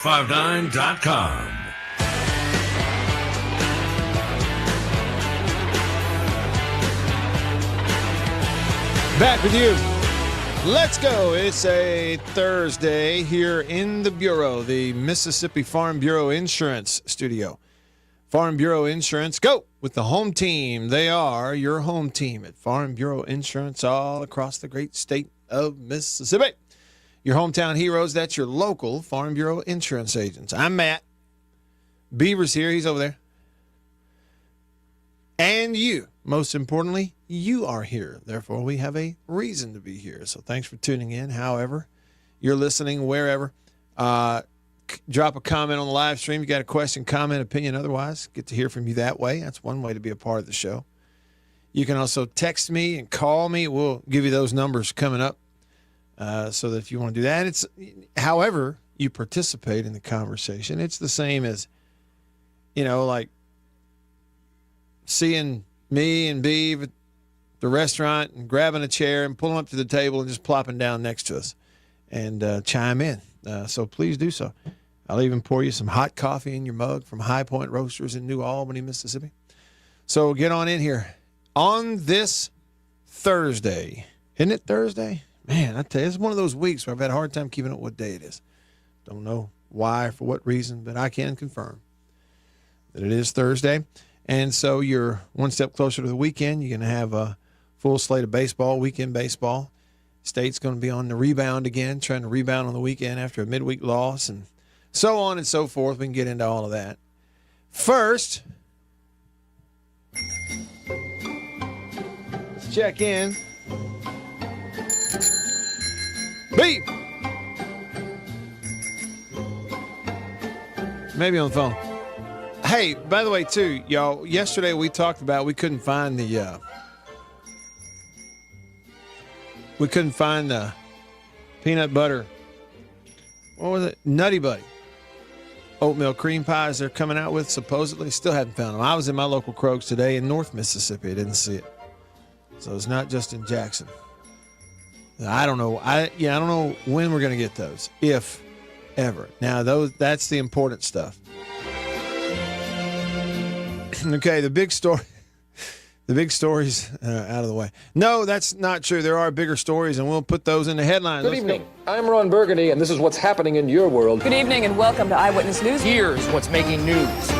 1059.com. Back with you. Let's go. It's a Thursday here in the Bureau, the Mississippi Farm Bureau Insurance Studio. Farm Bureau Insurance, go with the home team. They are your home team at Farm Bureau Insurance all across the great state of Mississippi. Your hometown heroes, that's your local Farm Bureau Insurance agents. I'm Matt. Beaver's here. He's over there. And you, most importantly, you are here. Therefore, we have a reason to be here. So thanks for tuning in. However, you're listening, wherever. Drop a comment on the live stream. You got a question, comment, opinion, otherwise. Get to hear from you that way. That's one way to be a part of the show. You can also text me and call me. We'll give you those numbers coming up so that if you want to do that. It's however you participate in the conversation. It's the same as, like seeing me and Beav at the restaurant and grabbing a chair and pulling up to the table and just plopping down next to us and chime in. So please do so. I'll even pour you some hot coffee in your mug from High Point Roasters in New Albany, Mississippi. So get on in here on this Thursday. Isn't it Thursday? Man, I tell you, it's one of those weeks where I've had a hard time keeping up what day it is. Don't know why or for what reason, but I can confirm that it is Thursday. And so you're one step closer to the weekend. You're going to have a full slate of baseball, weekend baseball. State's going to be on the rebound again, trying to rebound on the weekend after a midweek loss, and so on and so forth. We can get into all of that. First, let's check in. Beep. Maybe on the phone. Hey, by the way, too, y'all, yesterday we talked about we couldn't find the peanut butter, what was it? Nutty Buddy. Oatmeal cream pies they're coming out with, supposedly. Still hadn't found them. I was in my local Kroger's today in North Mississippi. I didn't see it. So it's not just in Jackson. I don't know. I don't know when we're going to get those, if ever. Now, that's the important stuff. Okay, the big story's out of the way. No, that's not true. There are bigger stories, and we'll put those in the headlines. Good evening. I'm Ron Burgundy, and this is what's happening in your world. Good evening, and welcome to Eyewitness News. Here's what's making news.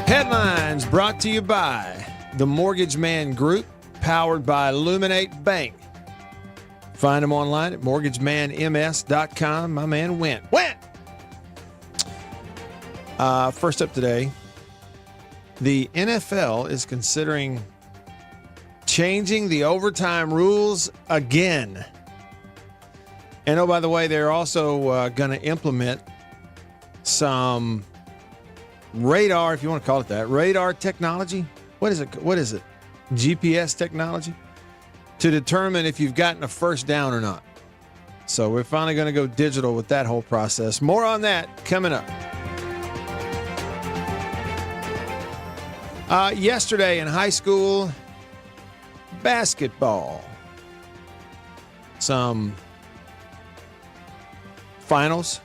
Headlines brought to you by the Mortgage Man Group, powered by Illuminate Bank. Find them online at mortgagemanms.com. My man Went. First up today, the NFL is considering changing the overtime rules again. And oh, by the way, they're also going to implement some radar, if you want to call it that, radar technology. What is it? GPS technology to determine if you've gotten a first down or not. So we're finally going to go digital with that whole process. More on that coming up. Yesterday in high school basketball, some finals.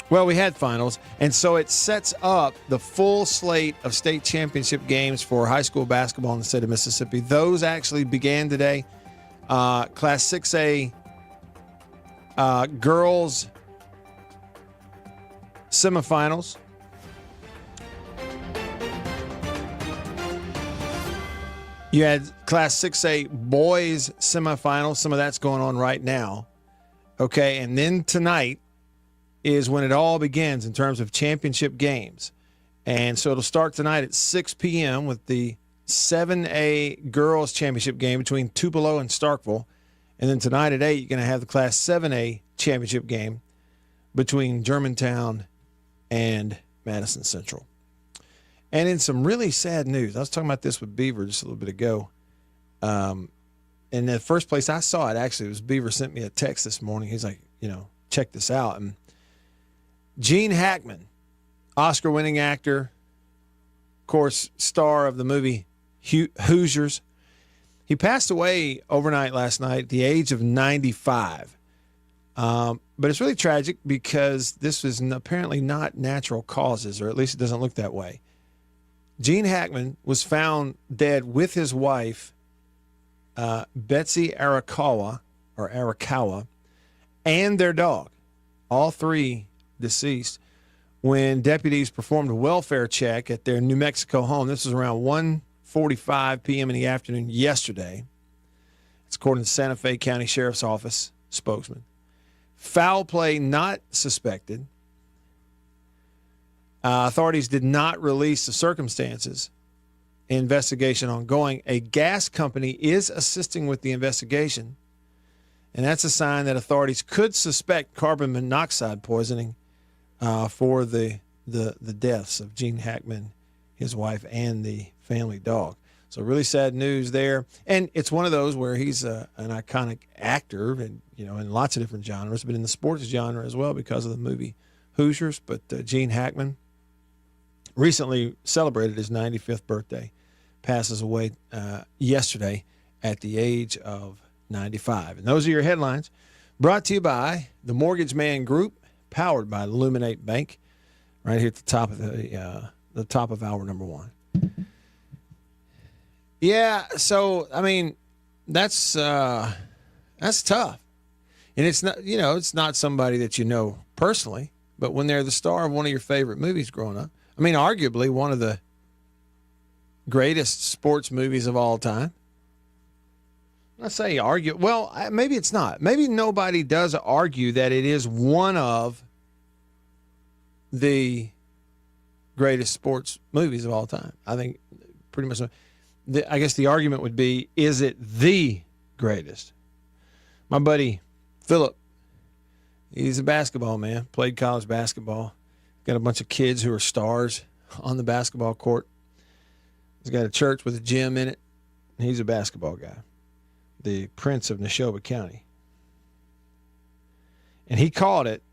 Well, we had finals, and so it sets up the full slate of state championship games for high school basketball in the state of Mississippi. Those actually began today. Class 6A girls semifinals. You had Class 6A boys semifinals. Some of that's going on right now. Okay, and then tonight is when it all begins in terms of championship games. And so it'll start tonight at 6 p.m. with the 7A girls championship game between Tupelo and Starkville. And then tonight at 8, you're going to have the Class 7A championship game between Germantown and Madison Central. And in some really sad news, I was talking about this with Beaver just a little bit ago. And the first place I saw it, actually, was Beaver sent me a text this morning. He's like, check this out. And Gene Hackman, Oscar-winning actor, of course, star of the movie Hoosiers. He passed away overnight last night at the age of 95. But it's really tragic because this is apparently not natural causes, or at least it doesn't look that way. Gene Hackman was found dead with his wife, Betsy Arakawa, and their dog, all three deceased, when deputies performed a welfare check at their New Mexico home. This was around 1:45 p.m. in the afternoon yesterday. It's according to Santa Fe County Sheriff's Office spokesman. Foul play not suspected. Authorities did not release the circumstances. Investigation ongoing. A gas company is assisting with the investigation, and that's a sign that authorities could suspect carbon monoxide poisoning for the deaths of Gene Hackman, his wife, and the family dog. So really sad news there. And it's one of those where he's an iconic actor, and in lots of different genres, but in the sports genre as well because of the movie Hoosiers. But Gene Hackman recently celebrated his 95th birthday, passes away yesterday at the age of 95. And those are your headlines, brought to you by the Mortgage Man Group, powered by Illuminate Bank, right here at the top of the top of hour number one. Yeah, so I mean, that's tough, and it's not it's not somebody that you know personally, but when they're the star of one of your favorite movies growing up, I mean, arguably one of the greatest sports movies of all time. I say argue. Well, maybe it's not. Maybe nobody does argue that it is one of the greatest sports movies of all time. I think pretty much. I guess the argument would be, is it the greatest? My buddy Philip, he's a basketball man, played college basketball. Got a bunch of kids who are stars on the basketball court. He's got a church with a gym in it. He's a basketball guy, the Prince of Neshoba County. And he called it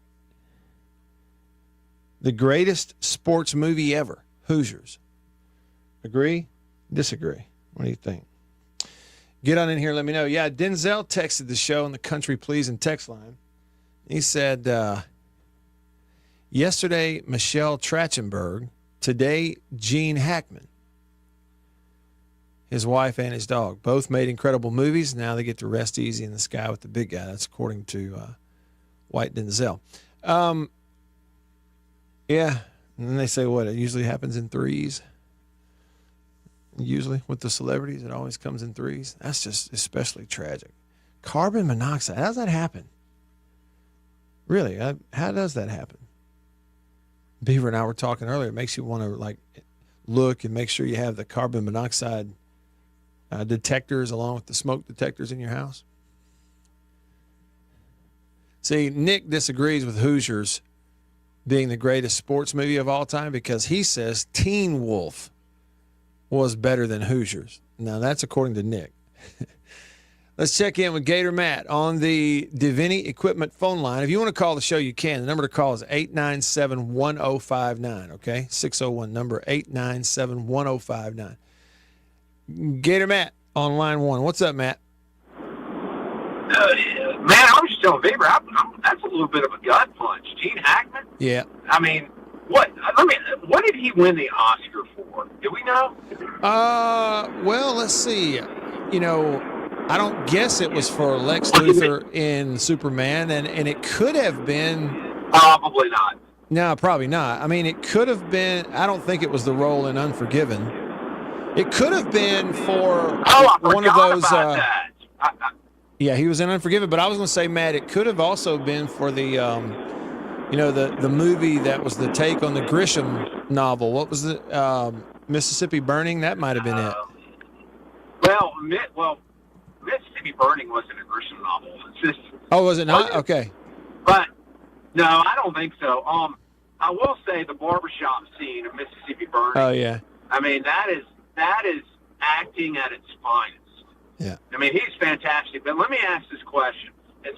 the greatest sports movie ever, Hoosiers. Agree? Disagree? What do you think? Get on in here, let me know. Yeah, Denzel texted the show on the Country Pleasing text line. He said, yesterday, Michelle Trachtenberg. Today, Gene Hackman. His wife and his dog. Both made incredible movies. Now they get to rest easy in the sky with the big guy. That's according to White Denzel. Yeah. And then they say, what? It usually happens in threes. Usually with the celebrities, it always comes in threes. That's just especially tragic. Carbon monoxide. How does that happen? Really? How does that happen? Beaver and I were talking earlier. It makes you want to look and make sure you have the carbon monoxide detectors along with the smoke detectors in your house. See, Nick disagrees with Hoosiers being the greatest sports movie of all time because he says Teen Wolf was better than Hoosiers. Now, that's according to Nick. Let's check in with Gator Matt on the Divini Equipment phone line. If you want to call the show, you can. The number to call is 897-1059, okay? 601 number 897-1059. Gator Matt on line one. What's up, Matt? Man, I was just telling Beaver, that's a little bit of a gut punch. Gene Hackman? Yeah. I mean, what did he win the Oscar for? Do we know? Well, let's see. I don't guess it was for Lex Luthor in Superman, and it could have been. Probably not. No, probably not. I mean, it could have been. I don't think it was the role in Unforgiven. It could have been for one of those. About that. Yeah, he was in Unforgiven, but I was going to say, Matt, it could have also been for the, the movie that was the take on the Grisham novel. What was it? Mississippi Burning? That might have been it. Mississippi Burning wasn't a Grisham novel. It's just. Oh, was it not? Okay. But no, I don't think so. I will say the barbershop scene of Mississippi Burning. Oh yeah. I mean, that is acting at its finest. Yeah. I mean, he's fantastic. But let me ask this question. And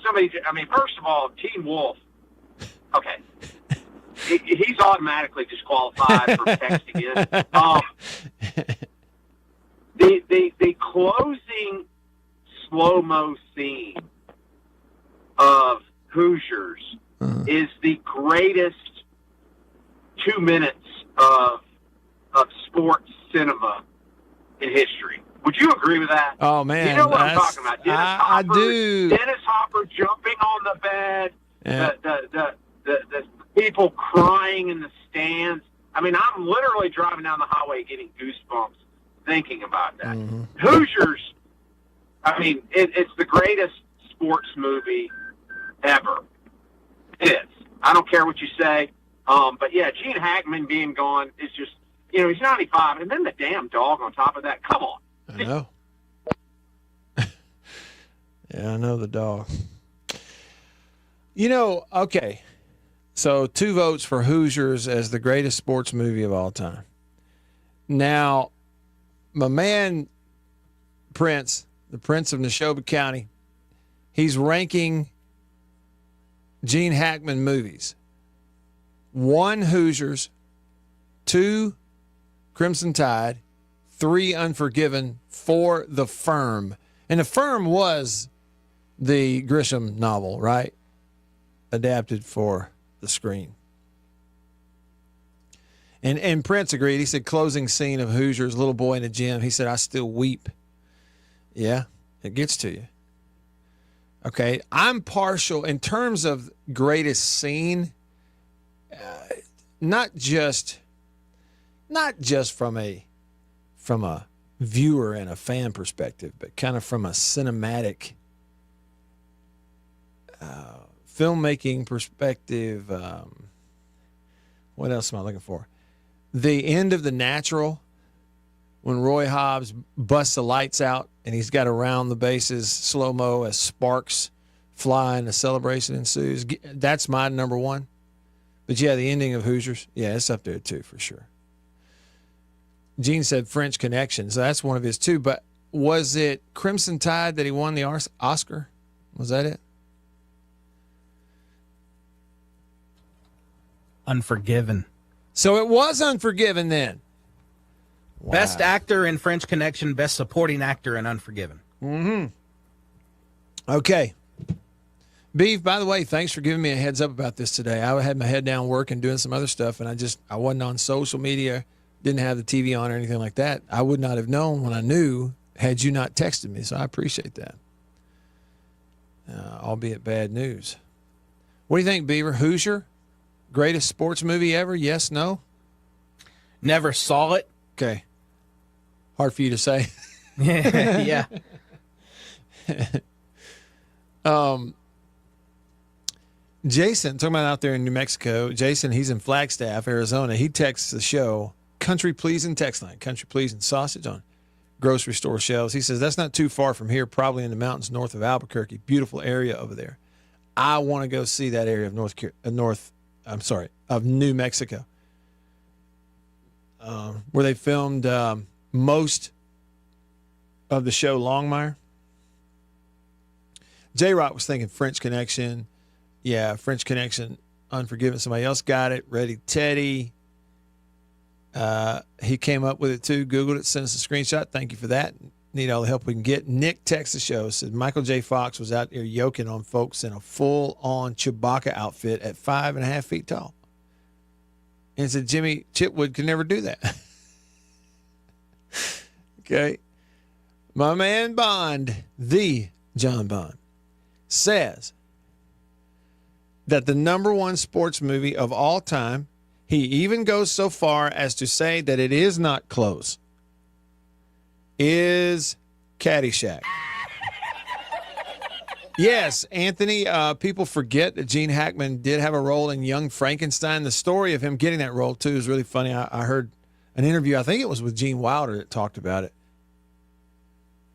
first of all, Teen Wolf. Okay. He's automatically disqualified for texting in. The closing slow-mo scene of Hoosiers is the greatest 2 minutes of sports cinema in history. Would you agree with that? Oh, man. You know what I'm talking about. I do. Dennis Hopper jumping on the bed, Yeah. the people crying in the stands. I mean, I'm literally driving down the highway getting goosebumps thinking about that. Hoosiers, I mean, it's the greatest sports movie ever. It is. I don't care what you say. But, yeah, Gene Hackman being gone is just, you know, he's 95. And then the damn dog on top of that. Come on. I know. Yeah, I know the dog. You know, okay. So 2 votes for Hoosiers as the greatest sports movie of all time. Now, my man Prince, the Prince of Neshoba County, he's ranking Gene Hackman movies. 1 Hoosiers, 2 Crimson Tide, 3 Unforgiven, 4 The Firm. And The Firm was the Grisham novel, right? Adapted for the screen. And Prince agreed. He said, closing scene of Hoosiers, little boy in the gym. He said, I still weep. Yeah, it gets to you. Okay, I'm partial in terms of greatest scene, not just from a viewer and a fan perspective, but kind of from a cinematic filmmaking perspective. What else am I looking for? The end of The Natural, when Roy Hobbs busts the lights out and he's got to round the bases slow-mo as sparks fly and a celebration ensues. That's my number 1. But, yeah, the ending of Hoosiers, yeah, it's up there too for sure. Gene said French Connection, so that's one of his 2. But was it Crimson Tide that he won the Oscar? Was that it? Unforgiven. So it was Unforgiven then. Wow. Best actor in French Connection, best supporting actor in Unforgiven. Okay. Beef, by the way, thanks for giving me a heads up about this today. I had my head down working, doing some other stuff, and I wasn't on social media, didn't have the TV on or anything like that. I would not have known when I knew had you not texted me, so I appreciate that. Albeit bad news. What do you think, Beaver? Hoosier? Greatest sports movie ever? Yes, no? Never saw it. Okay. Hard for you to say. Yeah. Jason, talking about out there in New Mexico, Jason, he's in Flagstaff, Arizona. He texts the show, Country Pleasing text line, Country Pleasing sausage on grocery store shelves. He says, that's not too far from here, probably in the mountains north of Albuquerque. Beautiful area over there. I want to go see that area of of New Mexico, where they filmed most of the show Longmire. J-Rock was thinking French Connection. Yeah, French Connection, Unforgiven. Somebody else got it. Ready Teddy. He came up with it too. Googled it, sent us a screenshot. Thank you for that. Need all the help we can get. Nick texts the show, said Michael J. Fox was out there yoking on folks in a full-on Chewbacca outfit at 5.5 feet tall. And said Jimmy Chitwood could never do that. Okay. My man Bond, the John Bond, says that the number 1 sports movie of all time, he even goes so far as to say that it is not close, is Caddyshack. Yes, Anthony, people forget that Gene Hackman did have a role in Young Frankenstein. The story of him getting that role, too, is really funny. I heard an interview, I think it was with Gene Wilder, that talked about it.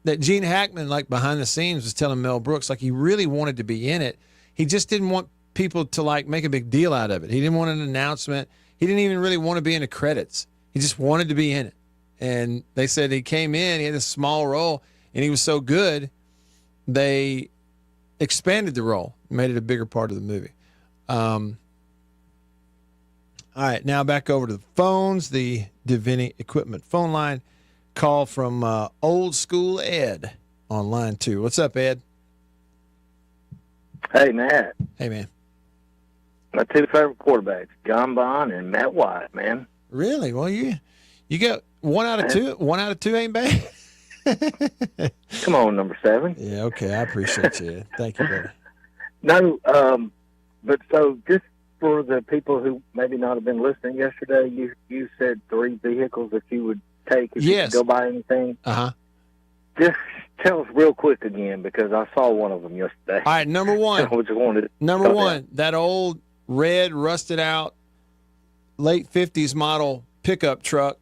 That Gene Hackman, like behind the scenes, was telling Mel Brooks, like he really wanted to be in it. He just didn't want people to like make a big deal out of it. He didn't want an announcement. He didn't even really want to be in the credits. He just wanted to be in it. And they said he came in, he had a small role, and he was so good, they expanded the role, made it a bigger part of the movie. All right, now back over to the phones, the Divini Equipment phone line. Call from Old School Ed on line 2. What's up, Ed? Hey, Matt. Hey, man. My two favorite quarterbacks, John Bond and Matt White, man. Really? Well, you got 1 out of 2. 1 out of 2 ain't bad. Come on, number 7. Yeah, okay. I appreciate you. Thank you, brother. No, but so just for the people who maybe not have been listening yesterday, you said 3 vehicles that you would take if you could go buy anything. Uh-huh. Just tell us real quick again, because I saw one of them yesterday. All right, number 1. Number 1, that old red, rusted-out, late 50s model pickup truck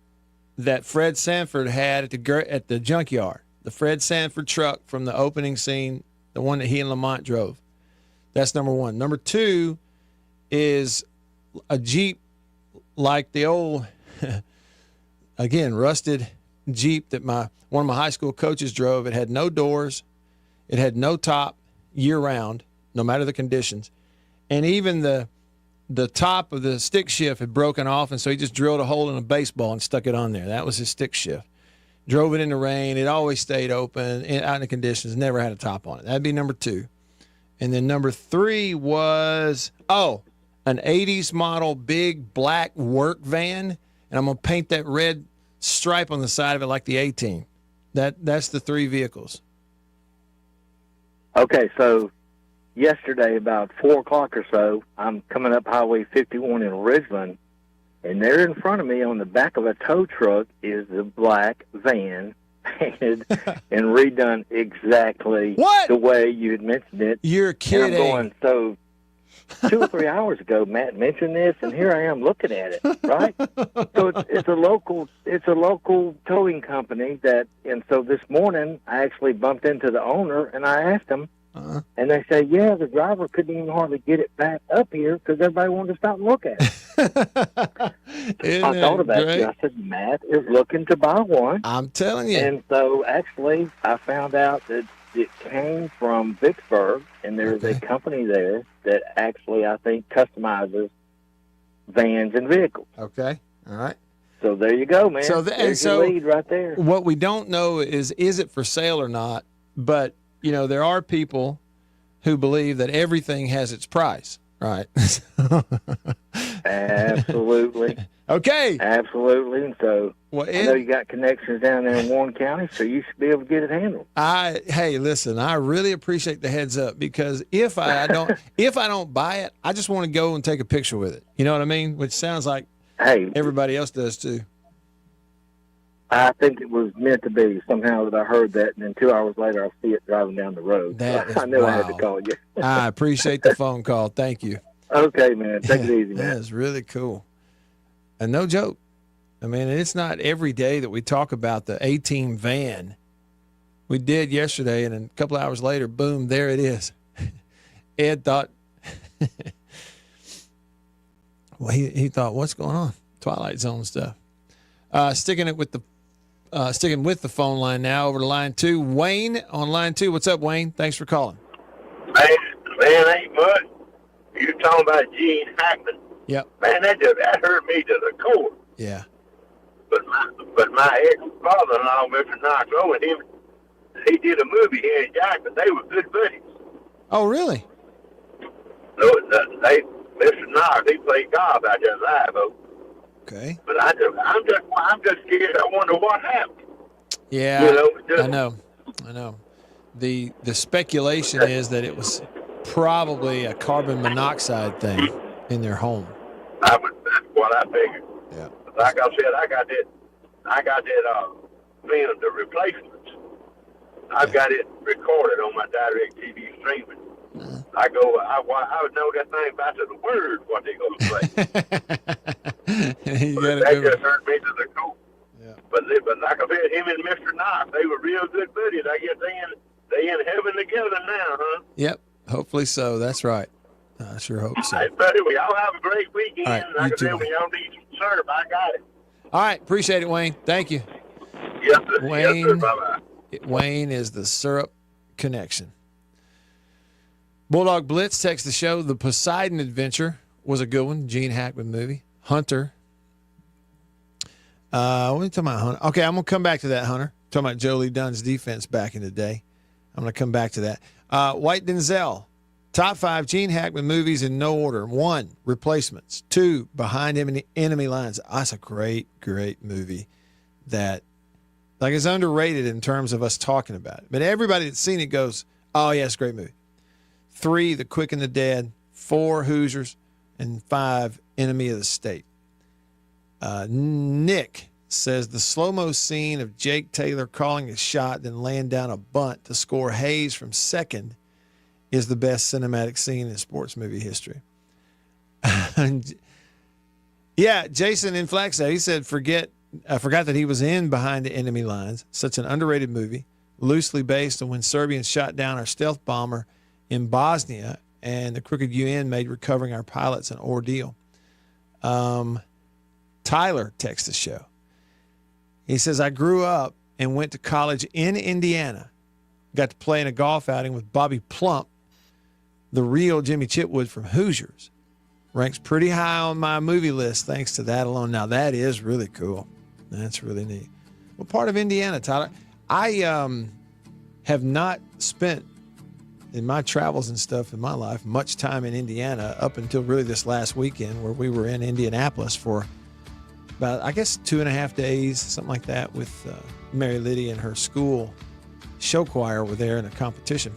that Fred Sanford had at the junkyard. The Fred Sanford truck from the opening scene, the one that he and Lamont drove. That's number 1. Number 2 is a Jeep like the old, again, rusted Jeep that one of my high school coaches drove. It had no doors. It had no top year-round, no matter the conditions. And even the top of the stick shift had broken off, and so he just drilled a hole in a baseball and stuck it on there. That was his stick shift. Drove it in the rain. It always stayed open, out in the conditions, never had a top on it. That'd be number 2. And then number 3 was, an 80s model big black work van, and I'm going to paint that red stripe on the side of it like the A-Team. That's the 3 vehicles. Okay, so yesterday about 4 o'clock or so, I'm coming up Highway 51 in Ridgeland, and there in front of me on the back of a tow truck is the black van painted and redone exactly the way you had mentioned it. You're kidding. And I'm going, so 2 or 3 hours ago, Matt mentioned this, and here I am looking at it, right? So it's a local towing company and so this morning I actually bumped into the owner, and I asked him, and they say, yeah, the driver couldn't even hardly get it back up here because everybody wanted to stop and look at it. I thought about it. I said, Matt is looking to buy one. I'm telling you. And so actually I found out that it came from Vicksburg, and there's a company there that actually, I think, customizes vans and vehicles. Okay. All right. So there you go, man. So there's your lead right there. What we don't know is it for sale or not, but there are people who believe that everything has its price, right? Absolutely. Okay. Absolutely. And so I know you got connections down there in Warren County, so you should be able to get it handled. Hey, listen, I really appreciate the heads up, because if I don't buy it, I just want to go and take a picture with it. You know what I mean? Which sounds like everybody else does too. I think it was meant to be somehow that I heard that, and then 2 hours later I see it driving down the road. I knew I had to call you. I appreciate the phone call. Thank you. Okay, man. Take it easy, man. That's really cool. And no joke. I mean, it's not every day that we talk about the A-Team van. We did yesterday, and a couple of hours later, boom, there it is. Ed thought, well, he thought, what's going on? Twilight Zone stuff. Sticking with the phone line now, over to line 2. Wayne on line 2. What's up, Wayne? Thanks for calling. Man, ain't much. You were talking about Gene Hackman. Yep. Man, that hurt me to the core. Yeah. But my ex-father-in-law, Mr. Knox, he did a movie here in Jackson. They were good buddies. Oh, really? No, Mr. Knox, he played golf out there live. Okay. But I'm just scared. I wonder what happened. Yeah. I know. The speculation is that it was probably a carbon monoxide thing in their home. That's what I figured. Yeah. Like I said, I got that film, the replacements. I've got it recorded on my direct TV streaming. I would know that thing back to the word what they going to play. That just hurt me to the core. Yeah. But like I said, him and Mr. Knox, they were real good buddies. I guess they in heaven together now, huh? Yep. Hopefully so. That's right. I sure hope so. All right, buddy. Well, y'all have a great weekend. All right, like I too, said, when y'all need some serve, I got it. All right. Appreciate it, Wayne. Thank you. Yes, sir. Wayne, yes, sir. Bye-bye. Wayne is the syrup connection. Bulldog Blitz texts the show. The Poseidon Adventure was a good one. Gene Hackman movie. Hunter. What are you talking about, Hunter? Okay, I'm going to come back to that, Hunter. Talking about Joe Lee Dunn's defense back in the day. I'm going to come back to that. White Denzel Top 5 Gene Hackman movies in no order. 1, Replacements. 2, Behind Enemy Lines. That's a great, great movie that, like, is underrated in terms of us talking about it. But everybody that's seen it goes, oh, yeah, it's a great movie. 3, The Quick and the Dead. 4, Hoosiers. And 5, Enemy of the State. Nick says the slow-mo scene of Jake Taylor calling a shot, then laying down a bunt to score Hayes from second is the best cinematic scene in sports movie history. Yeah, Jason in Flagstaff, he said, I forgot that he was in Behind the Enemy Lines. Such an underrated movie, loosely based on when Serbians shot down our stealth bomber in Bosnia, and the crooked UN made recovering our pilots an ordeal. Tyler texts the show. He says, I grew up and went to college in Indiana. Got to play in a golf outing with Bobby Plump, the real Jimmy Chitwood from Hoosiers. Ranks pretty high on my movie list thanks to that alone. Now, that is really cool. That's really neat. What part of Indiana, Tyler? I have not spent, in my travels and stuff in my life, much time in Indiana up until really this last weekend where we were in Indianapolis for about, I guess, 2.5 days, something like that, with Mary Liddy and her school show choir were there in a competition.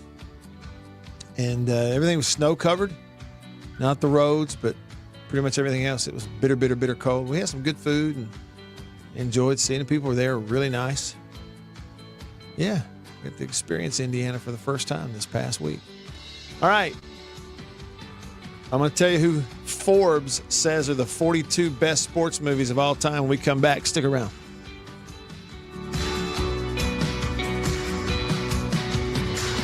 And everything was snow covered, not the roads, but pretty much everything else. It was bitter, bitter, bitter cold. We had some good food and enjoyed seeing the people were there, really nice. Yeah, got to experience Indiana for the first time this past week. All right. I'm going to tell you who Forbes says are the 42 best sports movies of all time when we come back. Stick around.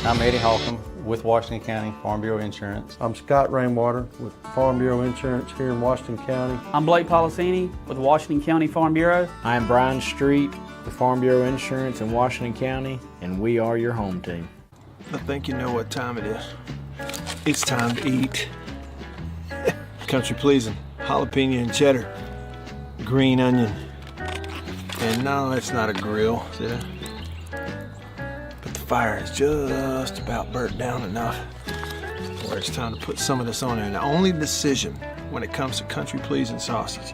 I'm Eddie Holcomb with Washington County Farm Bureau Insurance. I'm Scott Rainwater with Farm Bureau Insurance here in Washington County. I'm Blake Policini with Washington County Farm Bureau. I'm Brian Street with Farm Bureau Insurance in Washington County, and we are your home team. I think you know what time it is. It's time to eat. Country pleasing, jalapeno and cheddar, green onion. And no, it's not a grill, see that? But the fire is just about burnt down enough where it's time to put some of this on there. And the only decision when it comes to country pleasing sausage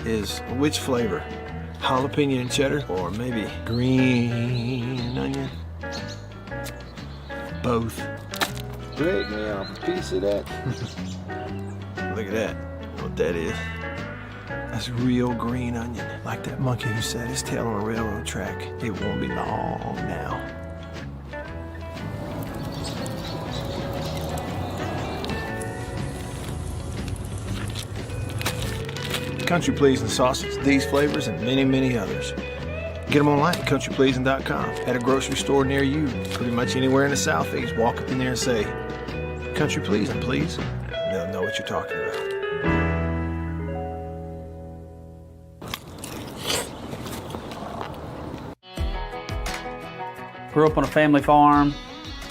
is which flavor, jalapeno and cheddar or maybe green onion. Both. Break me off a piece of that. Look at that. You know what that is? That's real green onion. Like that monkey who set his tail on a railroad track. It won't be long now. Country Pleasing sausage, these flavors, and many, many others. Get them online at countrypleasing.com. At a grocery store near you, pretty much anywhere in the Southeast. Walk up in there and say, Country Pleasing, please. They'll know what you're talking about. Grew up on a family farm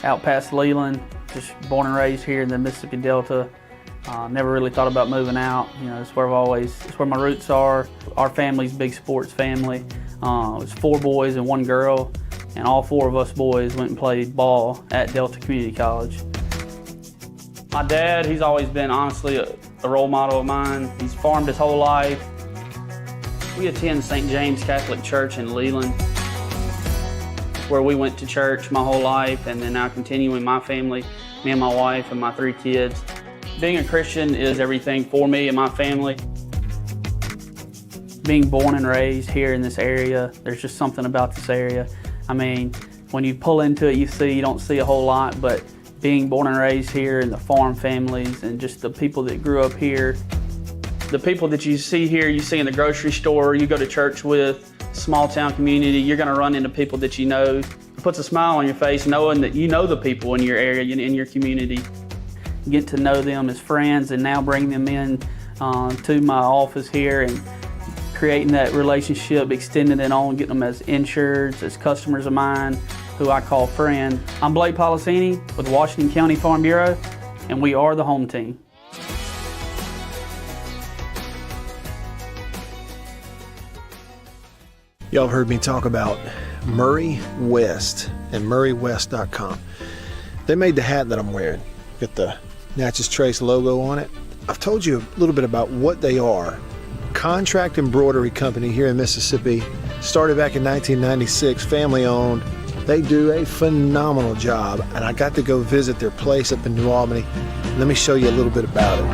out past Leland, just born and raised here in the Mississippi Delta. Never really thought about moving out. You know, it's where my roots are. Our family's a big sports family. It was 4 boys and 1 girl, and all 4 of us boys went and played ball at Delta Community College. My dad, he's always been, honestly, a role model of mine. He's farmed his whole life. We attend St. James Catholic Church in Leland, where we went to church my whole life, and then now continuing my family, me and my wife and my 3 kids. Being a Christian is everything for me and my family. Being born and raised here in this area, there's just something about this area. I mean, when you pull into it, you don't see a whole lot, but being born and raised here in the farm families and just the people that grew up here, the people that you see here, you see in the grocery store, you go to church with, small town community, you're gonna run into people that you know. It puts a smile on your face knowing that you know the people in your area, in your community. Get to know them as friends and now bring them in to my office here and creating that relationship, extending it on, getting them as insureds, as customers of mine, who I call friend. I'm Blake Policini with Washington County Farm Bureau, and we are the home team. Y'all have heard me talk about Murray West and MurrayWest.com. They made the hat that I'm wearing. Got the Natchez Trace logo on it. I've told you a little bit about what they are. Contract embroidery company here in Mississippi. Started back in 1996, family owned. They do a phenomenal job, and I got to go visit their place up in New Albany. Let me show you a little bit about it.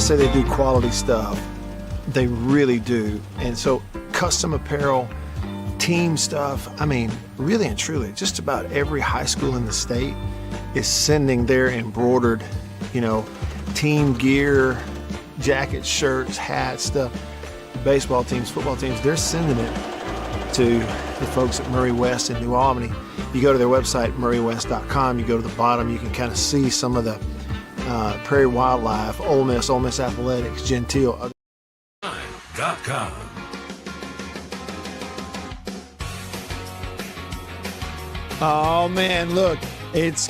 Say they do quality stuff, they really do. And so custom apparel, team stuff, I mean, really and truly, just about every high school in the state is sending their embroidered, team gear, jackets, shirts, hats, stuff. Baseball teams, football teams, they're sending it to the folks at Murray West in New Albany. You go to their website, murraywest.com, you go to the bottom, you can kind of see some of the Prairie Wildlife, Ole Miss Athletics, Gentile. .com. Oh man, look, if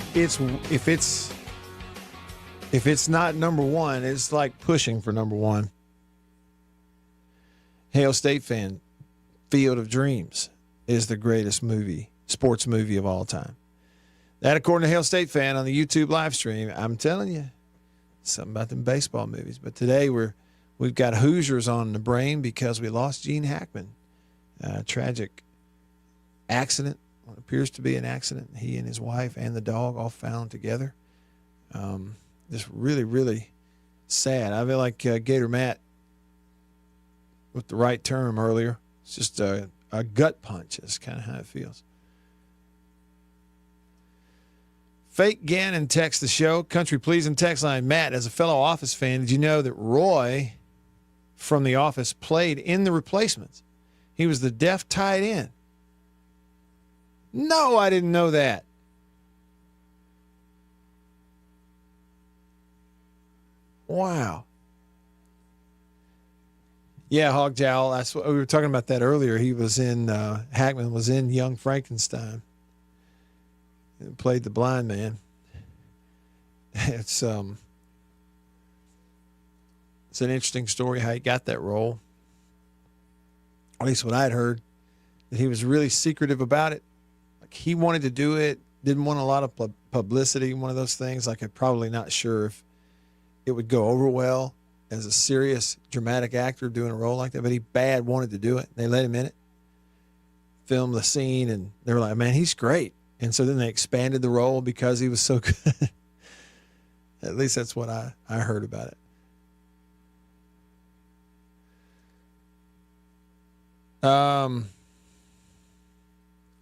it's not number one, it's like pushing for number one. Hail State fan, Field of Dreams is the greatest sports movie of all time. That, according to Hail State fan on the YouTube live stream. I'm telling you, something about them baseball movies. But today we've got Hoosiers on the brain because we lost Gene Hackman. Tragic accident, what appears to be an accident. He and his wife and the dog all found together. Just really, really sad. I feel like Gator Matt with the right term earlier. It's just a gut punch. Is kind of how it feels. Fake Gannon text the show. Country Pleasing text line. Matt, as a fellow Office fan, did you know that Roy from The Office played in The Replacements? He was the deaf tight end. No, I didn't know that. Wow. Yeah, Hog Jowl. That's what we were talking about that earlier. He was in Hackman was in Young Frankenstein. Played the blind man. It's an interesting story how he got that role. At least what I'd heard, that he was really secretive about it. Like he wanted to do it, didn't want a lot of publicity. One of those things. Like I'm probably not sure if it would go over well as a serious dramatic actor doing a role like that. But he wanted to do it. They let him in it, filmed the scene, and they were like, "Man, he's great." And so then they expanded the role because he was so good. At least that's what I heard about it. All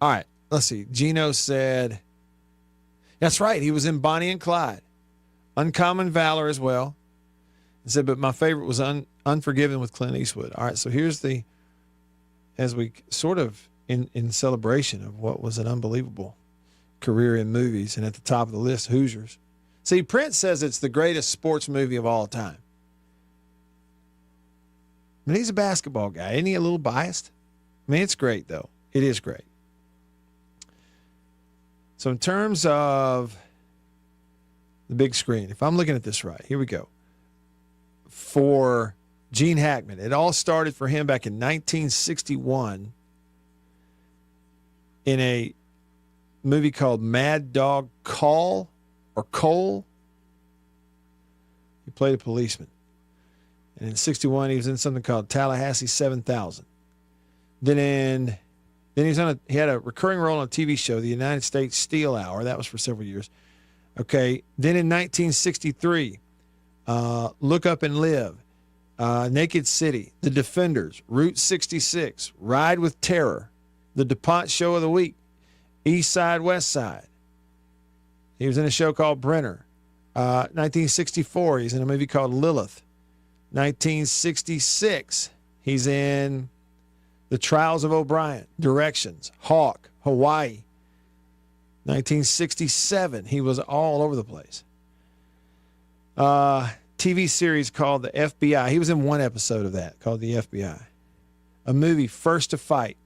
right, let's see. Gino said, that's right, he was in Bonnie and Clyde. Uncommon Valor as well. He said, but my favorite was Unforgiven with Clint Eastwood. All right, so here's as we sort of in celebration of what was an unbelievable career in movies, and at the top of the list, Hoosiers. See, Prince says it's the greatest sports movie of all time. I mean, he's a basketball guy. Isn't he a little biased? I mean, it's great, though. It is great. So in terms of the big screen, if I'm looking at this right, here we go. For Gene Hackman, it all started for him back in 1961 in a movie called Mad Dog Cole. He played a policeman. And in 61, he was in something called Tallahassee 7000. Then he had a recurring role on a TV show, the United States Steel Hour. That was for several years. Okay. Then in 1963, Look Up and Live, Naked City, The Defenders, Route 66, Ride with Terror, The DuPont Show of the Week, East Side, West Side. He was in a show called Brenner. 1964, he's in a movie called Lilith. 1966, he's in The Trials of O'Brien, Directions, Hawk, Hawaii. 1967, he was all over the place. TV series called The FBI. He was in one episode of that called The FBI. A movie, First to Fight,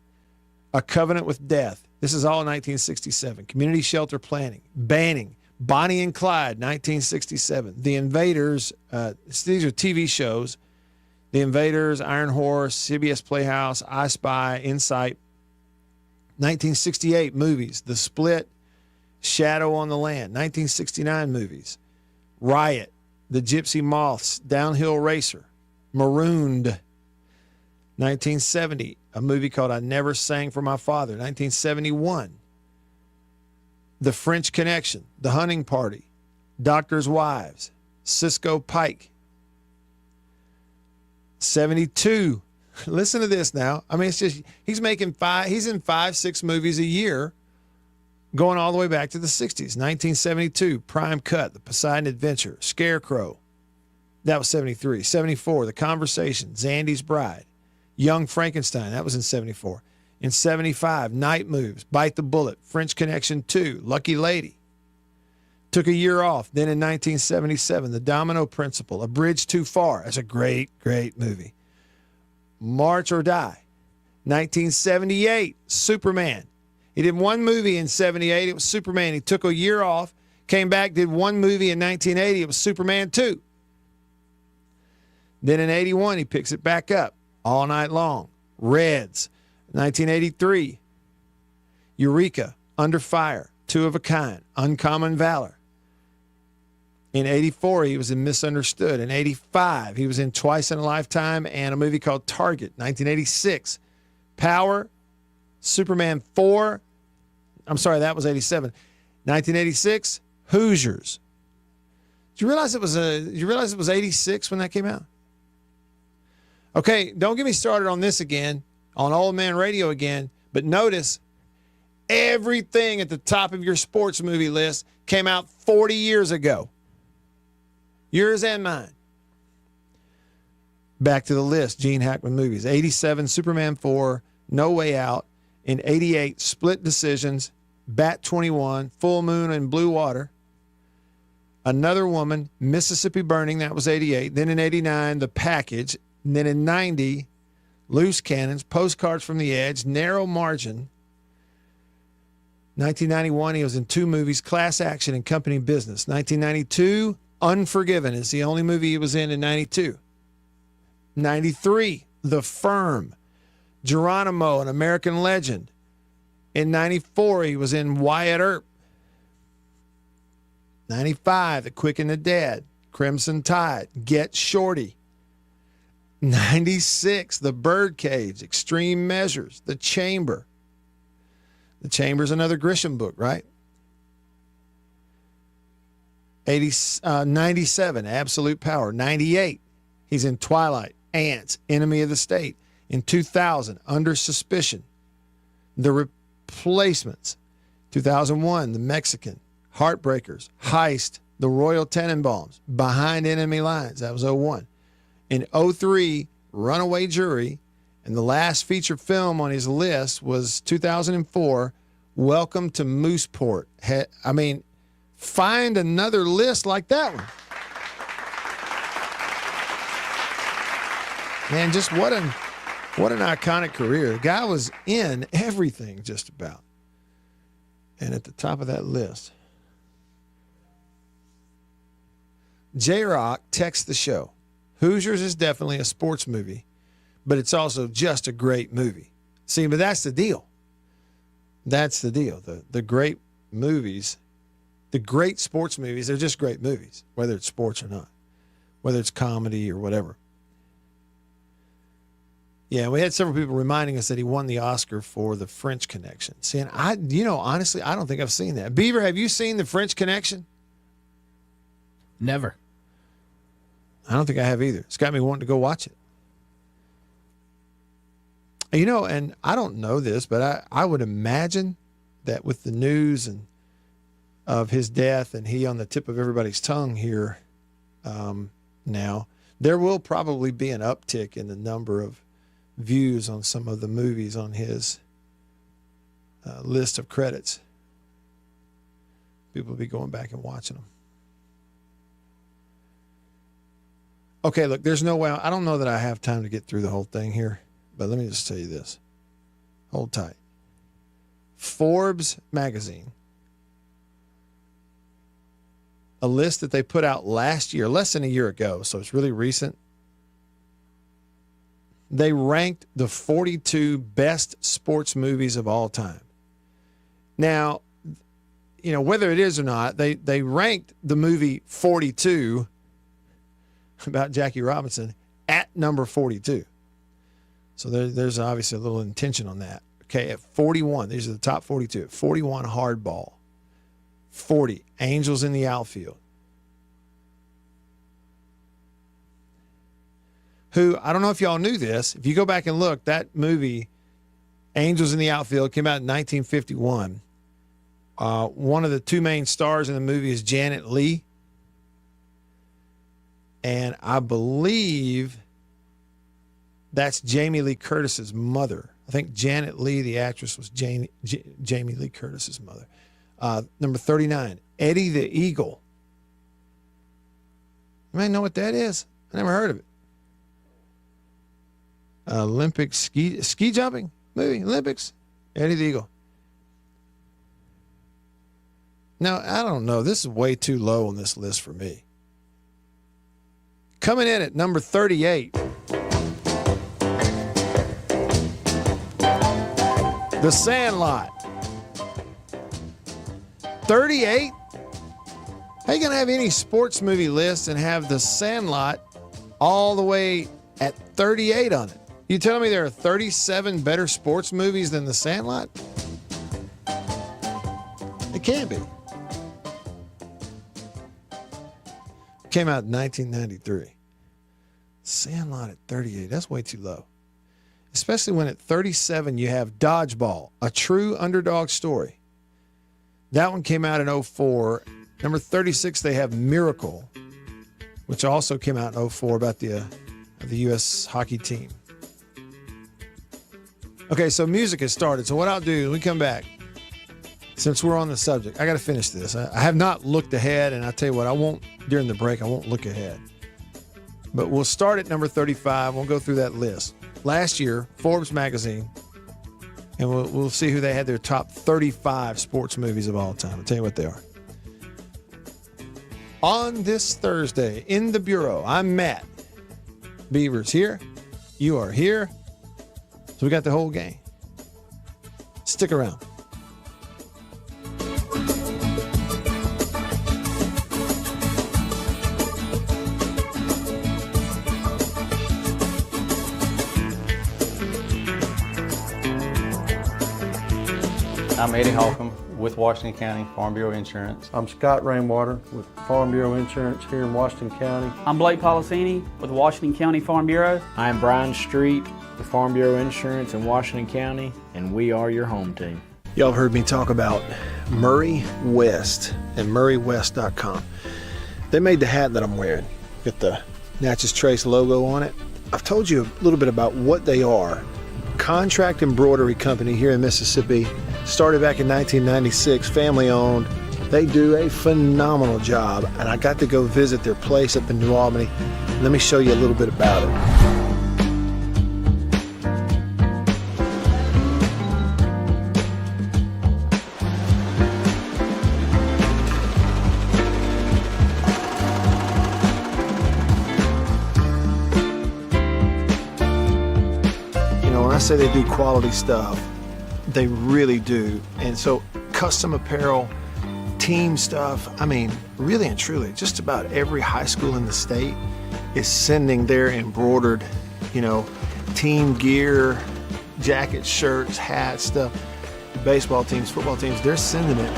A Covenant with Death, This is all 1967. Community shelter planning, banning, Bonnie and Clyde, 1967. The Invaders, these are TV shows. The Invaders, Iron Horse, CBS Playhouse, I Spy, Insight. 1968 movies, The Split, Shadow on the Land. 1969 movies, Riot, The Gypsy Moths, Downhill Racer, Marooned. 1970, a movie called I Never Sang for My Father. 1971, The French Connection, The Hunting Party, Doctor's Wives, Cisco Pike. 72, listen to this now. I mean, it's just, he's in 5-6 movies a year, going all the way back to the 60s. 1972, Prime Cut, The Poseidon Adventure, Scarecrow. That was 73. 74, The Conversation, Zandy's Bride, Young Frankenstein. That was in 74. In 75, Night Moves, Bite the Bullet, French Connection 2, Lucky Lady. Took a year off. Then in 1977, The Domino Principle, A Bridge Too Far. That's a great, great movie. March or Die. 1978, Superman. He did one movie in 78. It was Superman. He took a year off, came back, did one movie in 1980. It was Superman 2. Then in 81, he picks it back up. All Night Long, Reds. 1983, Eureka, Under Fire, Two of a Kind, Uncommon Valor. In 84, he was in Misunderstood. In 85, he was in Twice in a Lifetime and a movie called Target. 1986, Power, Superman 4. I'm sorry, that was 87. 1986, Hoosiers. Did you realize it was 86 when that came out? Okay, don't get me started on this again, on Old Man Radio again, but notice everything at the top of your sports movie list came out 40 years ago. Yours and mine. Back to the list, Gene Hackman movies. 87, Superman 4, No Way Out. In 88, Split Decisions, Bat 21, Full Moon and Blue Water. Another Woman, Mississippi Burning, that was 88. Then in 89, The Package. And then in 90, Loose Cannons, Postcards from the Edge, Narrow Margin. 1991, he was in 2 movies, Class Action and Company Business. 1992, Unforgiven is the only movie he was in 92. 93, The Firm, Geronimo, An American Legend. In 94, he was in Wyatt Earp. 95, The Quick and the Dead, Crimson Tide, Get Shorty. 96, The Birdcage, Extreme Measures, The Chamber. The Chamber's another Grisham book, right? 97, Absolute Power. 98, he's in Twilight, Ants, Enemy of the State. In 2000, Under Suspicion, The Replacements. 2001, The Mexican, Heartbreakers, Heist, The Royal Tenenbaums, Behind Enemy Lines. That was 01. In 03, Runaway Jury, and the last feature film on his list was 2004, Welcome to Mooseport. I mean, find another list like that one. Man, just what an iconic career. The guy was in everything just about. And at the top of that list, J-Rock texts the show. Hoosiers is definitely a sports movie, but it's also just a great movie. See, but that's the deal. That's the deal. The great movies, the great sports movies, they're just great movies, whether it's sports or not, whether it's comedy or whatever. Yeah, we had several people reminding us that he won the Oscar for The French Connection. See, and honestly, I don't think I've seen that. Beaver, have you seen The French Connection? Never. I don't think I have either. It's got me wanting to go watch it. And I don't know this, but I would imagine that with the news and of his death and he on the tip of everybody's tongue here now, there will probably be an uptick in the number of views on some of the movies on his list of credits. People will be going back and watching them. Okay, look, there's no way. I don't know that I have time to get through the whole thing here, but let me just tell you this. Hold tight. Forbes magazine, a list that they put out last year, less than a year ago, so it's really recent. They ranked the 42 best sports movies of all time. Now, whether it is or not, they ranked the movie 42 about Jackie Robinson at number 42. So there's obviously a little intention on that. Okay, at 41, these are the top 42. At 41, Hardball. 40, Angels in the Outfield. Who, I don't know if y'all knew this. If you go back and look, that movie, Angels in the Outfield, came out in 1951. One of the two main stars in the movie is Janet Leigh. And I believe that's Jamie Lee Curtis's mother. I think Janet Leigh, the actress, was Jamie Lee Curtis's mother. Number 39, Eddie the Eagle. You might know what that is. I never heard of it. Olympic ski jumping movie, Olympics, Eddie the Eagle. Now, I don't know. This is way too low on this list for me. Coming in at number 38. The Sandlot. 38? How you going to have any sports movie list and have The Sandlot all the way at 38 on it? You telling me there are 37 better sports movies than The Sandlot? It can't be. Came out in 1993. Sandlot at 38. That's way too low. Especially when at 37 you have Dodgeball, a true underdog story. That one came out in 2004. Number 36, they have Miracle, which also came out in 2004 about the U.S. hockey team. Okay, so music has started. So what I'll do when we come back, since we're on the subject, I got to finish this. I have not looked ahead, and I'll tell you what, I won't, during the break, I won't look ahead. But we'll start at number 35. We'll go through that list. Last year, Forbes magazine, and we'll see who they had their top 35 sports movies of all time. I'll tell you what they are. On this Thursday, in the Bureau, I'm Matt. Beaver's here. You are here. So we got the whole gang. Stick around. I'm Eddie Holcomb with Washington County Farm Bureau Insurance. I'm Scott Rainwater with Farm Bureau Insurance here in Washington County. I'm Blake Policini with Washington County Farm Bureau. I'm Brian Street with Farm Bureau Insurance in Washington County, and we are your home team. Y'all have heard me talk about Murray West and MurrayWest.com. They made the hat that I'm wearing. Got the Natchez Trace logo on it. I've told you a little bit about what they are. Contract embroidery company here in Mississippi. Started back in 1996, family owned. They do a phenomenal job, and I got to go visit their place up in New Albany. Let me show you a little bit about it. When I say they do quality stuff, they really do. And so custom apparel, team stuff, I mean, really and truly, just about every high school in the state is sending their embroidered, team gear, jackets, shirts, hats, stuff. Baseball teams, football teams, they're sending it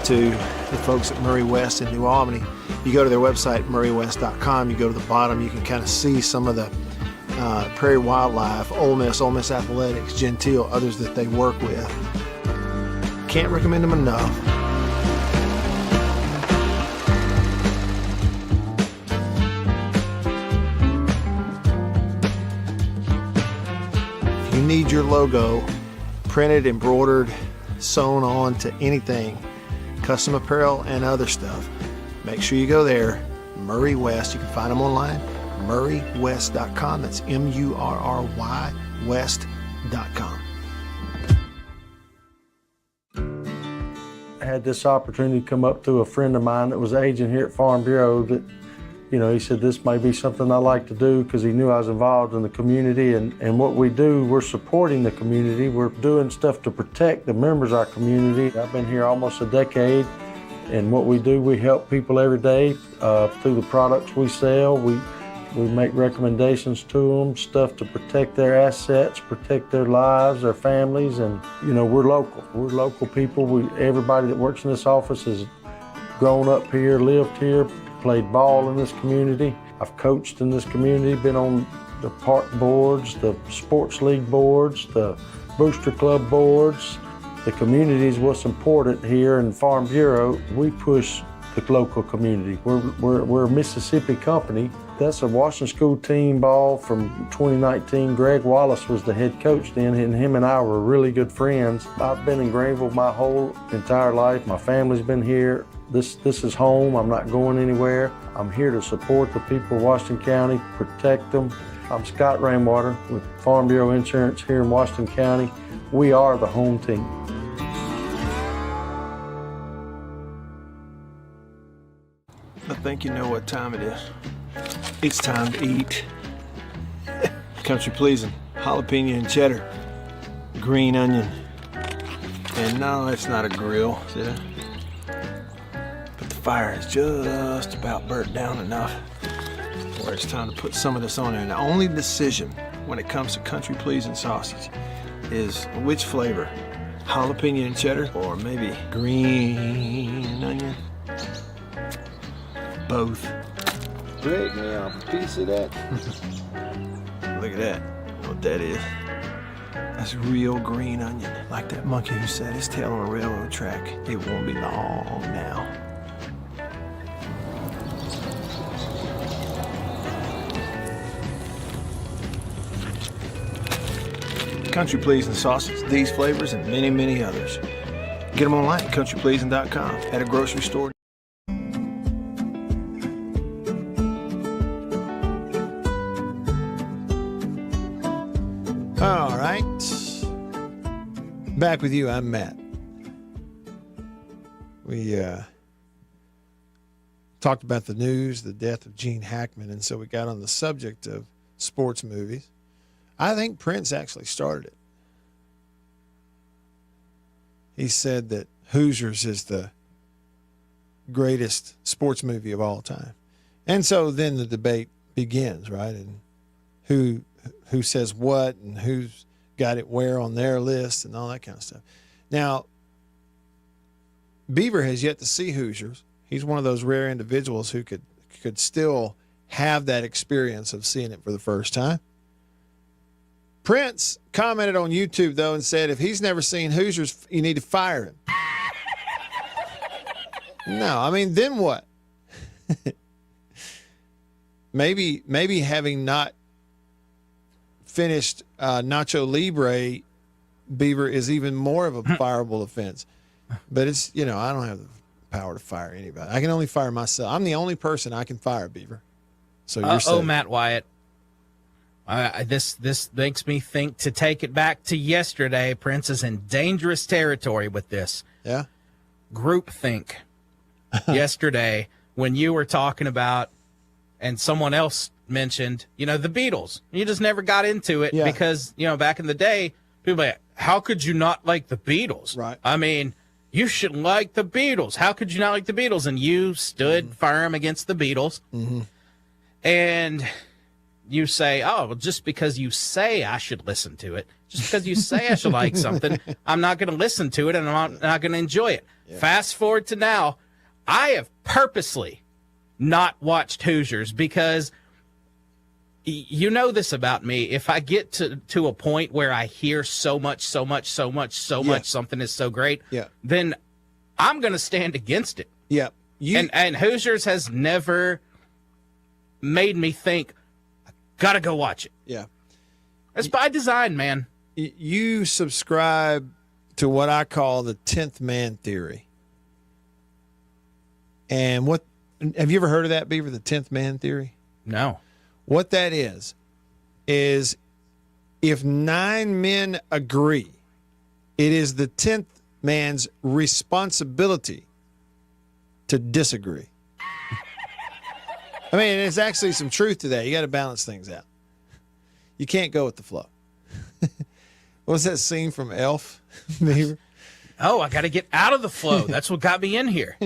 to the folks at Murray West in New Albany. You go to their website, MurrayWest.com, you go to the bottom, you can kind of see some of the Prairie Wildlife, Ole Miss Athletics, Gentile, others that they work with. Can't recommend them enough. If you need your logo printed, embroidered, sewn on to anything, custom apparel and other stuff, make sure you go there. Murray West, you can find them online. MurrayWest.com. That's MURRY, West.com. 1 West.com. had this opportunity come up through a friend of mine that was an agent here at Farm Bureau that, you know, he said this may be something I like to do because he knew I was involved in the community. And what we do, we're supporting the community. We're doing stuff to protect the members of our community. I've been here almost a decade. And what we do, we help people every day through the products we sell. We make recommendations to them, stuff to protect their assets, protect their lives, their families, and you know, we're local. We're local people. Everybody that works in this office has grown up here, lived here, played ball in this community. I've coached in this community, been on the park boards, the sports league boards, the booster club boards. The community is what's important here in Farm Bureau. We push the local community. We're a Mississippi company. That's a Washington School team ball from 2019. Greg Wallace was the head coach then, and him and I were really good friends. I've been in Greenville my whole entire life. My family's been here. This is home. I'm not going anywhere. I'm here to support the people of Washington County, protect them. I'm Scott Rainwater with Farm Bureau Insurance here in Washington County. We are the home team. I think you know what time it is. It's time to eat. Country pleasing, jalapeno and cheddar, green onion. And no, it's not a grill, see that? But the fire is just about burnt down enough where it's time to put some of this on there. And the only decision when it comes to country pleasing sausage is which flavor, jalapeno and cheddar or maybe green onion. Both. Break me off a piece of that. Look at that. You know what that is? That's real green onion. Like that monkey who set his tail on a railroad track. It won't be long now. Country pleasing sausage, these flavors, and many, many others. Get them online at countrypleasing.com, at a grocery store. All right. Back with you. I'm Matt. We talked about the news, the death of Gene Hackman, and so we got on the subject of sports movies. I think Prince actually started it. He said that Hoosiers is the greatest sports movie of all time. And so then the debate begins, right? And who says what and who's got it where on their list and all that kind of stuff. Now, Beaver has yet to see Hoosiers. He's one of those rare individuals who could still have that experience of seeing it for the first time. Prince commented on YouTube, though, and said if he's never seen Hoosiers, you need to fire him. No, I mean, then what? maybe having not finished Nacho Libre, Beaver, is even more of a fireable offense. But it's, I don't have the power to fire anybody. I can only fire myself. I'm the only person I can fire, Beaver. So you're safe. Matt Wyatt. This makes me think to take it back to yesterday. Prince is in dangerous territory with this. Yeah. Groupthink. Yesterday, when you were talking about, and someone else mentioned, the Beatles. You just never got into it because, back in the day, people were like, how could you not like the Beatles? Right. I mean, you should like the Beatles. How could you not like the Beatles? And you stood firm against the Beatles. Mm-hmm. And you say, oh, well, just because you say I should listen to it, just because you say I should like something, I'm not going to listen to it and I'm not going to enjoy it. Yeah. Fast forward to now, I have purposely not watched Hoosiers because you know this about me. If I get to a point where I hear so much, something is so great, then I'm going to stand against it. Yeah. And Hoosiers has never made me think, gotta go watch it. Yeah. It's by design, man. You subscribe to what I call the 10th man theory. And have you ever heard of that, Beaver, the 10th man theory? No. What that is if 9 men agree, it is the 10th man's responsibility to disagree. I mean, there's actually some truth to that. You got to balance things out. You can't go with the flow. What was that scene from Elf? Oh, I got to get out of the flow. That's what got me in here.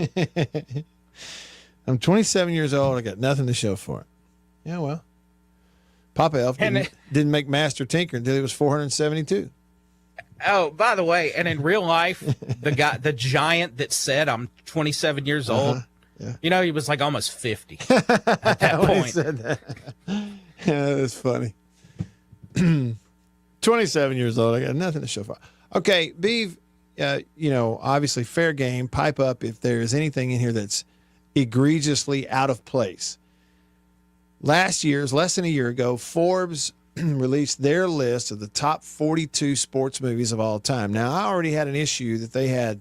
I'm 27 years old. I got nothing to show for it. Yeah, well, Papa Elf didn't make Master Tinker until he was 472. Oh, by the way, and in real life, the giant that said I'm 27 years old, yeah. You know, he was like almost 50 at that When he point. said that. Yeah, that's funny. 27 years old. I got nothing to show for. Okay, Beav, obviously fair game. Pipe up if there's anything in here that's egregiously out of place. Less than a year ago, Forbes released their list of the top 42 sports movies of all time. Now, I already had an issue that they had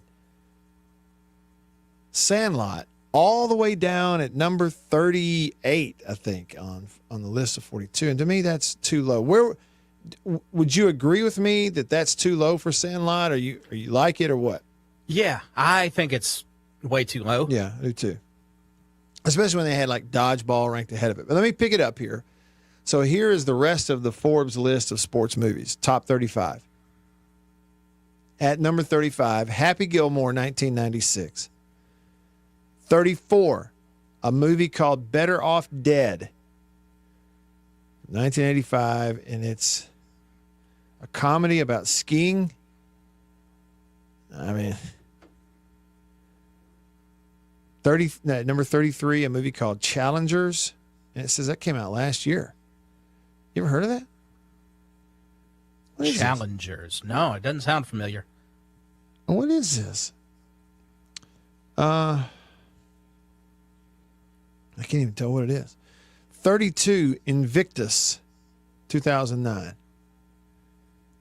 Sandlot all the way down at number 38, I think, on the list of 42. And to me, that's too low. Where would you agree with me that that's too low for Sandlot? Or you like it or what? Yeah, I think it's way too low. Yeah, I do too. Especially when they had like Dodgeball ranked ahead of it. But let me pick it up here. So here is the rest of the Forbes list of sports movies, top 35. At number 35, Happy Gilmore, 1996. 34, a movie called Better Off Dead, 1985, and it's a comedy about skiing. I mean, number 33, a movie called Challengers, and it says that came out last year. You ever heard of that? Challengers. No, it doesn't sound familiar. What is this? I can't even tell what it is. 32, Invictus, 2009.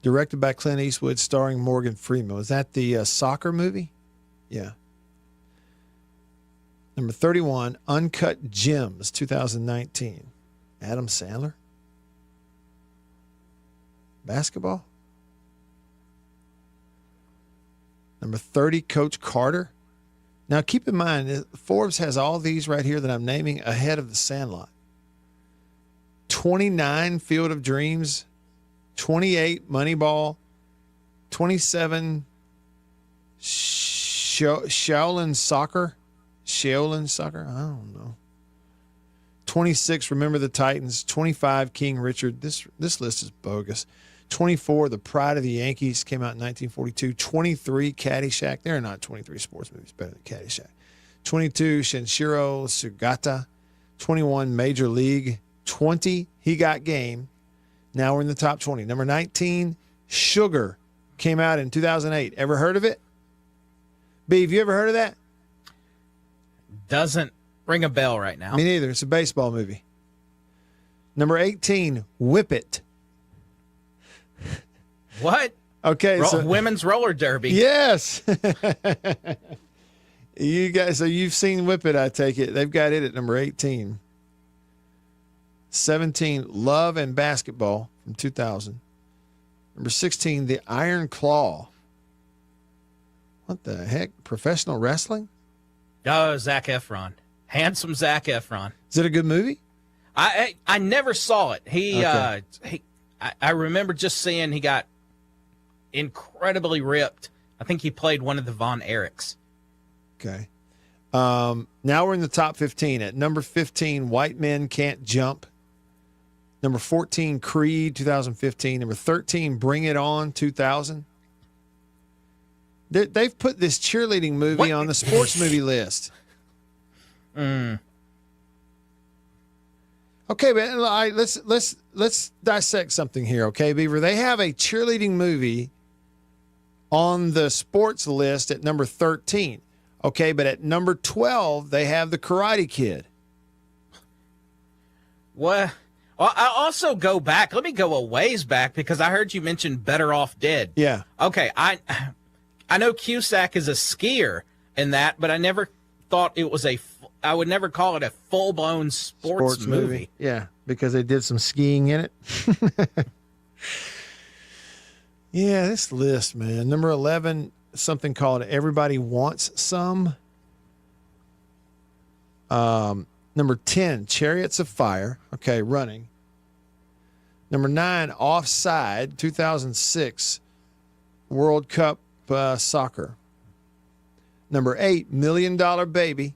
Directed by Clint Eastwood, starring Morgan Freeman. Was that the soccer movie? Yeah. Number 31, Uncut Gems, 2019. Adam Sandler. Basketball. Number 30, Coach Carter. Now, keep in mind, Forbes has all these right here that I'm naming ahead of the Sandlot. 29, Field of Dreams. 28, Moneyball. 27, Shaolin Soccer. I don't know. 26, Remember the Titans. 25, King Richard. This list is bogus. 24, The Pride of the Yankees, came out in 1942. 23, Caddyshack. There are not 23 sports movies better than Caddyshack. 22, Shinshiro Sugata. 21, Major League. 20, He Got Game. Now we're in the top 20. Number 19, Sugar, came out in 2008. Ever heard of it? B, have you ever heard of that? Doesn't ring a bell right now. Me neither. It's a baseball movie. Number 18, Whip It. What? Okay, so women's roller derby. Yes. You guys, so you've seen Whip It, I take it. They've got it at number 18. 17, Love and Basketball from 2000. Number 16, The Iron Claw. What the heck? Professional wrestling? Oh, Zac Efron. Handsome Zac Efron. Is it a good movie? I never saw it. I remember just seeing he got incredibly ripped. I think he played one of the Von Erichs. Okay. Now we're in the top 15. At number 15, White Men Can't Jump. Number 14, Creed, 2015. Number 13, Bring It On, 2000. They've put this cheerleading movie on the sports movie list. Okay, but let's dissect something here, okay, Beaver? They have a cheerleading movie on the sports list at number 13. Okay, but at number 12, they have The Karate Kid. Well, I also go back. Let me go a ways back because I heard you mention Better Off Dead. Yeah. Okay, I know Cusack is a skier in that, but I never thought it was I would never call it a full-blown sports movie. Yeah, because they did some skiing in it. Yeah, this list, man. Number 11, something called Everybody Wants Some. Number 10, Chariots of Fire. Okay, running. Number 9, Offside, 2006 World Cup soccer. Number 8, $1 Million Baby.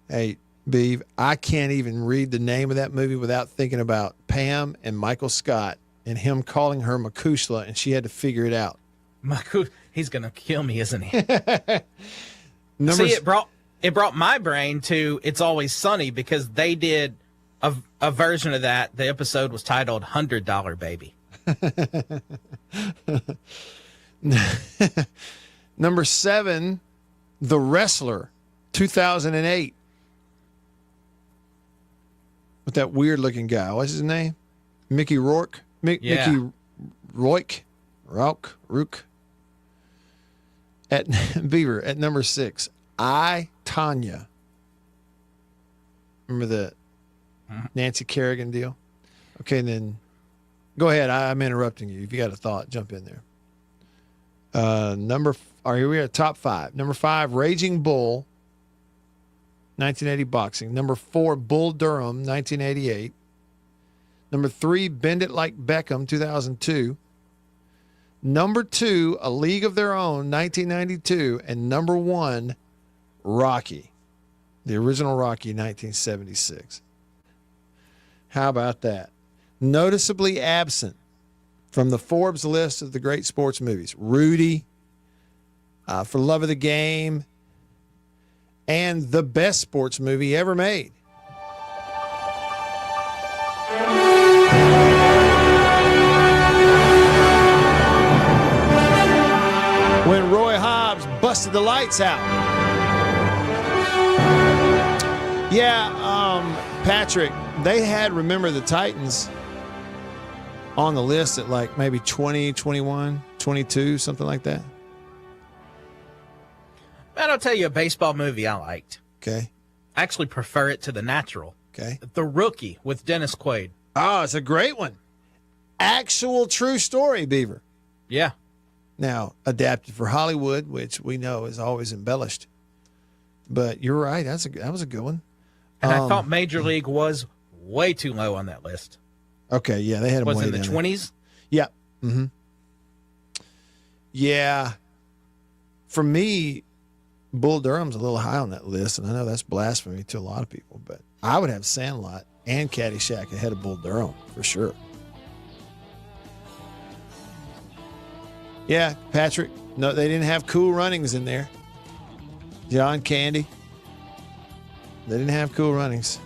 Hey, Beav, I can't even read the name of that movie without thinking about Pam and Michael Scott and him calling her Makushla, and she had to figure it out. He's going to kill me, isn't he? See, it brought my brain to It's Always Sunny, because they did a version of that. The episode was titled $100 Baby. Number 7, The Wrestler, 2008. With that weird looking guy. What's his name? Mickey Rourke? Mickey Rourke? At Beaver, at number 6, I, Tanya. Remember the Nancy Kerrigan deal? Okay, then go ahead. I'm interrupting you. If you got a thought, jump in there. Here we are, top 5. Number 5, Raging Bull, 1980 boxing. Number 4, Bull Durham, 1988. Number 3, Bend It Like Beckham, 2002. Number 2, A League of Their Own, 1992. And number 1, Rocky, the original Rocky, 1976. How about that? Noticeably absent from the Forbes list of the great sports movies: Rudy, For Love of the Game, and the best sports movie ever made. When Roy Hobbs busted the lights out. Yeah, Patrick, they had Remember the Titans on the list at like maybe 20, 21, 22, something like that. Man, I'll tell you a baseball movie I liked. Okay. I actually prefer it to The Natural. Okay. The Rookie with Dennis Quaid. Oh, it's a great one. Actual true story, Beaver. Yeah. Now, adapted for Hollywood, which we know is always embellished. But you're right. That was a good one. And I thought Major League was way too low on that list. Okay, yeah, they had him was way in the down 20s. Yeah. Mm-hmm. Yeah. For me, Bull Durham's a little high on that list, and I know that's blasphemy to a lot of people, but I would have Sandlot and Caddyshack ahead of Bull Durham for sure. Yeah, Patrick. No, they didn't have Cool Runnings in there. John Candy. They didn't have Cool Runnings.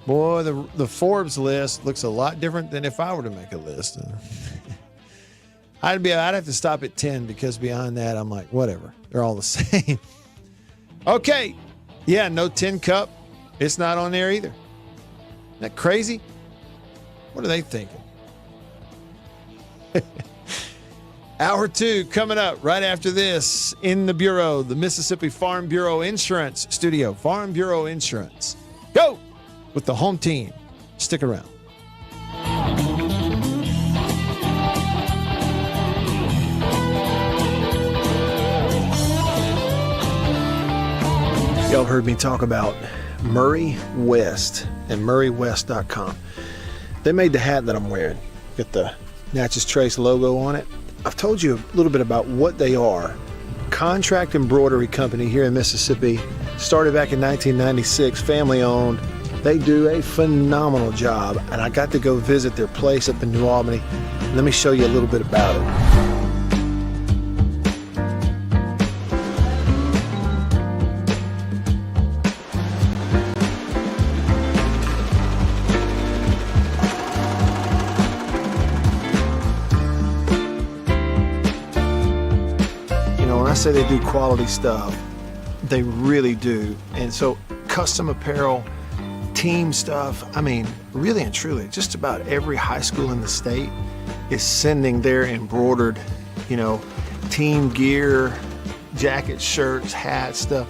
Boy, the Forbes list looks a lot different than if I were to make a list. I'd have to stop at 10, because beyond that, I'm like, whatever. They're all the same. Okay. Yeah, no Tin Cup. It's not on there either. Isn't that crazy? What are they thinking? Hour 2 coming up right after this in the Bureau, the Mississippi Farm Bureau Insurance Studio. Farm Bureau Insurance. Go with the home team. Stick around. Y'all heard me talk about Murray West and MurrayWest.com. They made the hat that I'm wearing. Got the Natchez Trace logo on it. I've told you a little bit about what they are. Contract embroidery company here in Mississippi. Started back in 1996, family owned. They do a phenomenal job, and I got to go visit their place up in New Albany. Let me show you a little bit about it. I say they do quality stuff. They really do. And so custom apparel, team stuff, I mean, really and truly, just about every high school in the state is sending their embroidered, team gear, jackets, shirts, hats, stuff.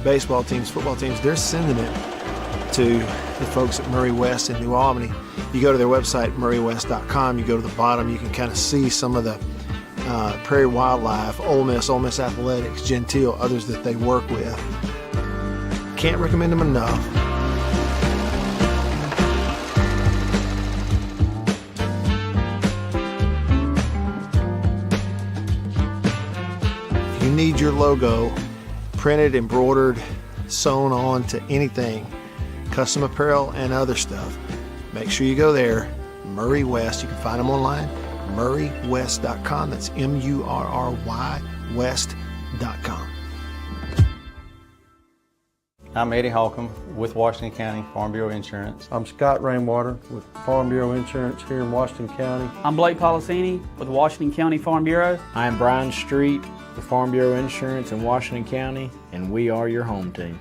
Baseball teams, football teams, they're sending it to the folks at Murray West in New Albany. You go to their website, murraywest.com. You go to the bottom, you can kind of see some of the Prairie Wildlife, Ole Miss Athletics, Gentile, others that they work with. Can't recommend them enough. If you need your logo printed, embroidered, sewn on to anything, custom apparel and other stuff, make sure you go there. Murray West. You can find them online. murraywest.com. That's MURRY West.com. I'm 𝐷𝐬𝐬𝐬𝐢𝐬𝐬𝐢 with Washington County Farm Bureau Insurance. I'm Scott Rainwater with Farm Bureau Insurance here in Washington County. I'm Blake Policini with Washington County Farm Bureau. I am Brian Street with Farm Bureau Insurance in Washington County, and we are your home team.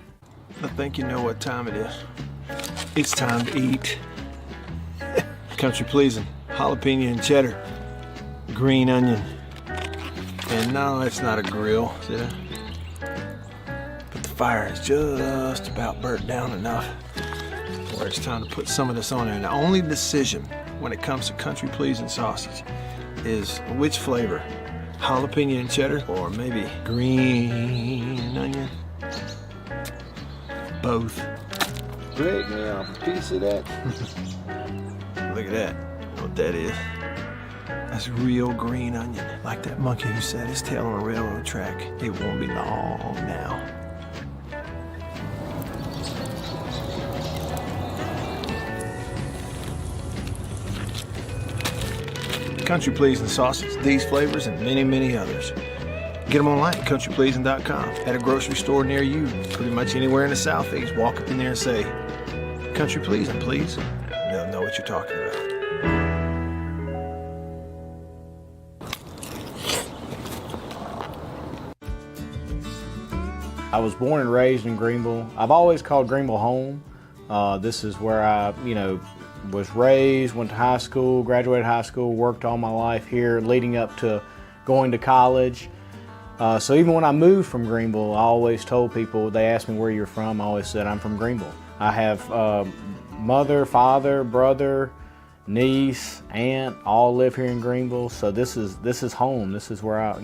I think you know what time it is. It's time to eat. Country pleasing, jalapeno and cheddar, green onion. And no, it's not a grill, see that? But the fire is just about burnt down enough where it's time to put some of this on there. And the only decision when it comes to country pleasing sausage is which flavor, jalapeno and cheddar or maybe green onion. Both. Break me off a piece of that. Look at that. You know what that is? That's real green onion. Like that monkey who set his tail on a railroad track. It won't be long now. Country Pleasing sausage, these flavors and many, many others. Get them online at countrypleasing.com. At a grocery store near you, pretty much anywhere in the Southeast. Walk up in there and say, Country Pleasing, please. They'll know what you're talking about. I was born and raised in Greenville. I've always called Greenville home. This is where I, was raised, went to high school, graduated high school, worked all my life here, leading up to going to college. So even when I moved from Greenville, I always told people, they asked me where you're from, I always said I'm from Greenville. I have mother, father, brother, niece, aunt, all live here in Greenville. So this is home. This is where I,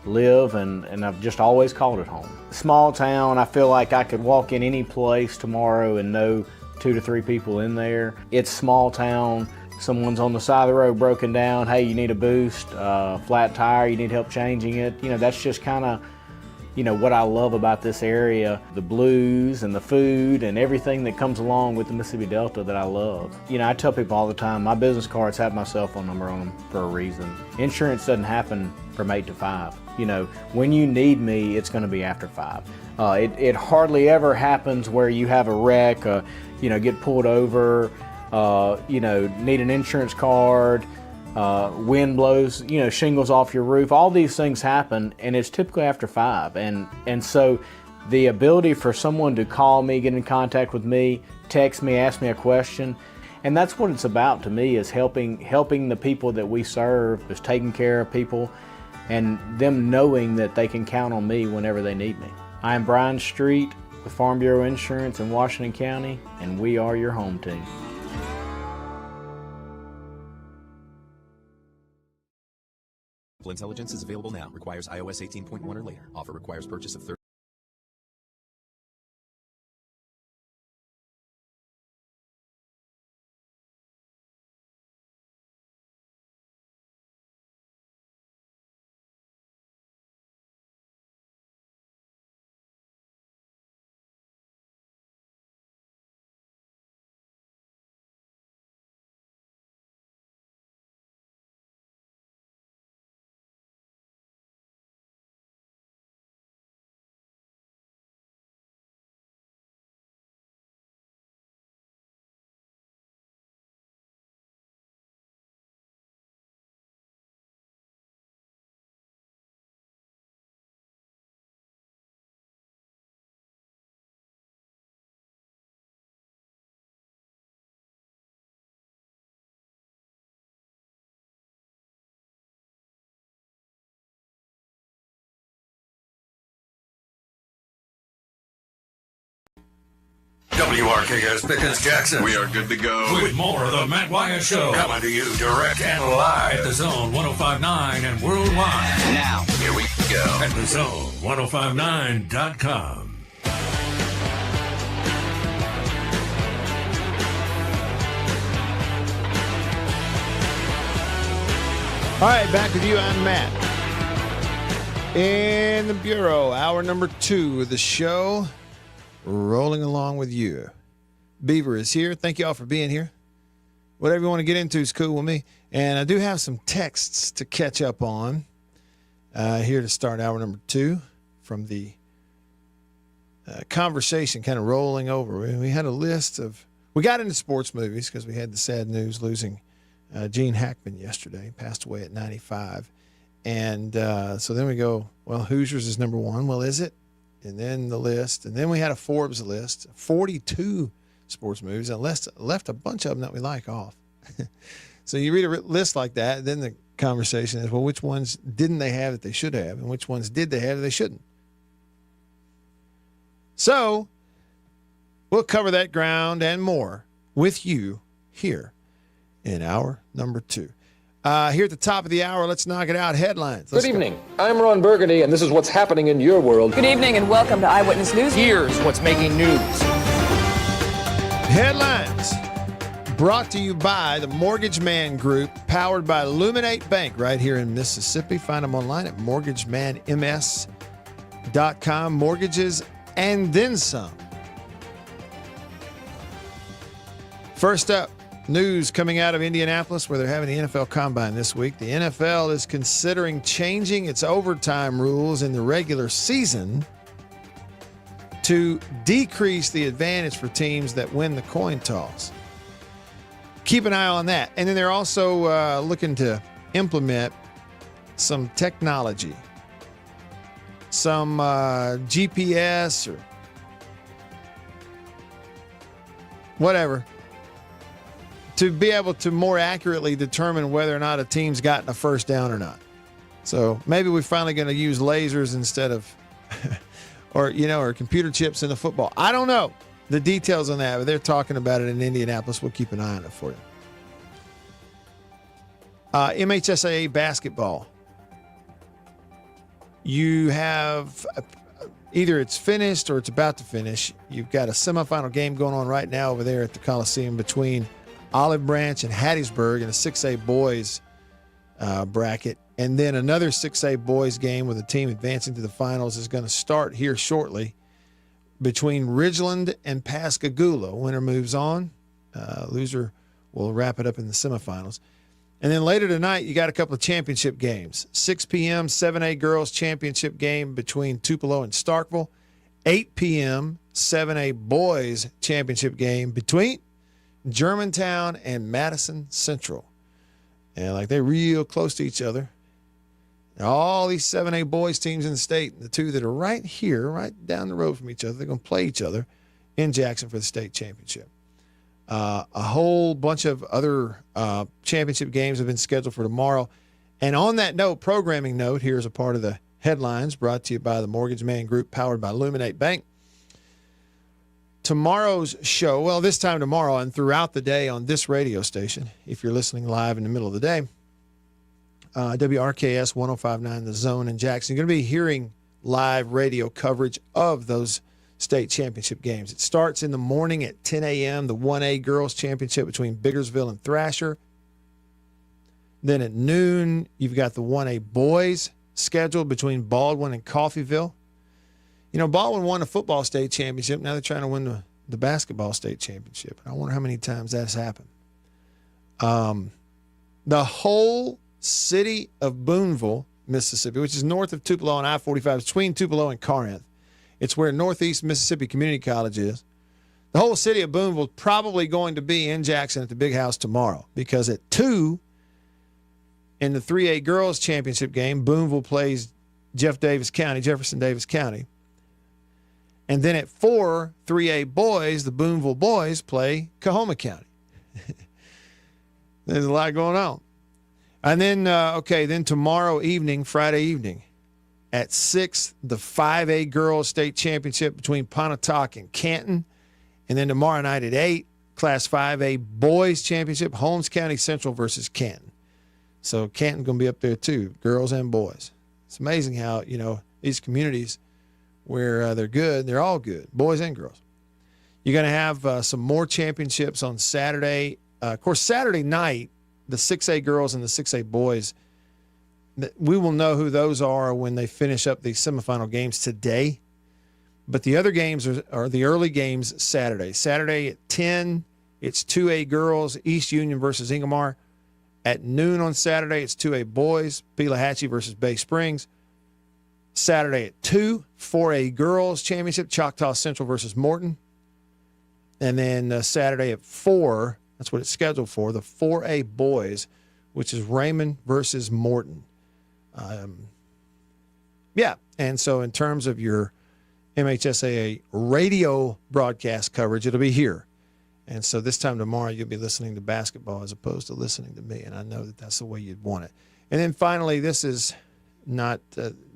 live, and I've just always called it home. Small town, I feel like I could walk in any place tomorrow and know 2 to 3 people in there. It's small town. Someone's on the side of the road broken down. Hey, you need a boost, flat tire, you need help changing it. That's just kind of, what I love about this area. The blues and the food and everything that comes along with the Mississippi Delta that I love. I tell people all the time, my business cards have my cell phone number on them for a reason. Insurance doesn't happen from 8 to 5. When you need me, it's going to be after 5. It hardly ever happens where you have a wreck, get pulled over, need an insurance card, wind blows, shingles off your roof. All these things happen, and it's typically after 5. And so the ability for someone to call me, get in contact with me, text me, ask me a question, and that's what it's about to me, is helping the people that we serve, is taking care of people, and them knowing that they can count on me whenever they need me. I am Brian Street with Farm Bureau Insurance in Washington County, and we are your home team. Intelligence is available now. Requires iOS 18.1 or later. Offer requires purchase of WRKS Pickens Jackson. We are good to go. With more of the Matt Wyatt Show. Coming to you direct and live at the Zone 105.9 and worldwide. Now, here we go. At the Zone 105.9.com. All right, back with you. I'm Matt. In the Bureau, hour number 2 of the show. Rolling along with you. Beaver is here. Thank you all for being here. Whatever you want to get into is cool with me. And I do have some texts to catch up on here to start hour number 2 from the conversation kind of rolling over. We had a list of, we got into sports movies because we had the sad news losing Gene Hackman yesterday, passed away at 95. And so then we go, well, Hoosiers is number 1. Well, is it? And then the list. And then we had a Forbes list, 42 sports movies. And left a bunch of them that we like off. So you read a list like that, then the conversation is, well, which ones didn't they have that they should have? And which ones did they have that they shouldn't? So we'll cover that ground and more with you here in hour number 2. Here at the top of the hour, let's knock it out. Headlines. Good evening. I'm Ron Burgundy, and this is what's happening in your world. Good evening, and welcome to Eyewitness News. Here's what's making news. Headlines brought to you by the Mortgage Man Group, powered by Illuminate Bank right here in Mississippi. Find them online at mortgagemanms.com. Mortgages and then some. First up, news coming out of Indianapolis where they're having the NFL Combine this week. The NFL is considering changing its overtime rules in the regular season to decrease the advantage for teams that win the coin toss. Keep an eye on that. And then they're also looking to implement some technology, some GPS or whatever, to be able to more accurately determine whether or not a team's gotten a first down or not. So maybe we're finally going to use lasers instead of, or computer chips in the football. I don't know the details on that, but they're talking about it in Indianapolis. We'll keep an eye on it for you. MHSAA basketball. You have either it's finished or it's about to finish. You've got a semifinal game going on right now over there at the Coliseum between Olive Branch and Hattiesburg in a 6A boys bracket. And then another 6A boys game with a team advancing to the finals is going to start here shortly between Ridgeland and Pascagoula. Winner moves on. Loser will wrap it up in the semifinals. And then later tonight, you got a couple of championship games. 6 p.m., 7A girls championship game between Tupelo and Starkville. 8 p.m., 7A boys championship game between Germantown and Madison Central. And like they're real close to each other. And all these 7A boys teams in the state, the two that are right here, right down the road from each other, they're going to play each other in Jackson for the state championship. A whole bunch of other championship games have been scheduled for tomorrow. And on that note, programming note, here's a part of the headlines brought to you by the Mortgage Man Group, powered by Illuminate Bank. Tomorrow's show, well, this time tomorrow and throughout the day on this radio station, if you're listening live in the middle of the day, WRKS 105.9 The Zone in Jackson. You're going to be hearing live radio coverage of those state championship games. It starts in the morning at 10 a.m., the 1A girls championship between Biggersville and Thrasher. Then at noon, you've got the 1A boys scheduled between Baldwin and Coffeyville. You know, Baldwin won the football state championship. Now they're trying to win the basketball state championship. I wonder how many times that's happened. The whole city of Boonville, Mississippi, which is north of Tupelo and I-45, between Tupelo and Corinth. It's where Northeast Mississippi Community College is. The whole city of Boonville is probably going to be in Jackson at the Big House tomorrow, because at 2 in the 3A girls championship game, Boonville plays Jefferson Davis County. And then at 4, 3A boys, the Boonville boys play Coahoma County. There's a lot going on. And then, then tomorrow evening, Friday evening, at 6, the 5A girls state championship between Pontotoc and Canton. And then tomorrow night at 8, Class 5A Boys Championship, Holmes County Central versus Canton. So Canton's going to be up there too, girls and boys. It's amazing how, these communities where they're good, they're all good, boys and girls. You're going to have some more championships on Saturday. Of course, Saturday night, the 6A girls and the 6A boys, we will know who those are when they finish up the semifinal games today. But the other games are the early games Saturday. Saturday at 10, it's 2A girls, East Union versus Ingomar. At noon on Saturday, it's 2A boys, Pelahatchie versus Bay Springs. Saturday at 2, 4A girls championship, Choctaw Central versus Morton. And then Saturday at 4, that's what it's scheduled for, the 4A boys, which is Raymond versus Morton. And so in terms of your MHSAA radio broadcast coverage, it'll be here. And so this time tomorrow, you'll be listening to basketball as opposed to listening to me. And I know that that's the way you'd want it. And then finally, this is not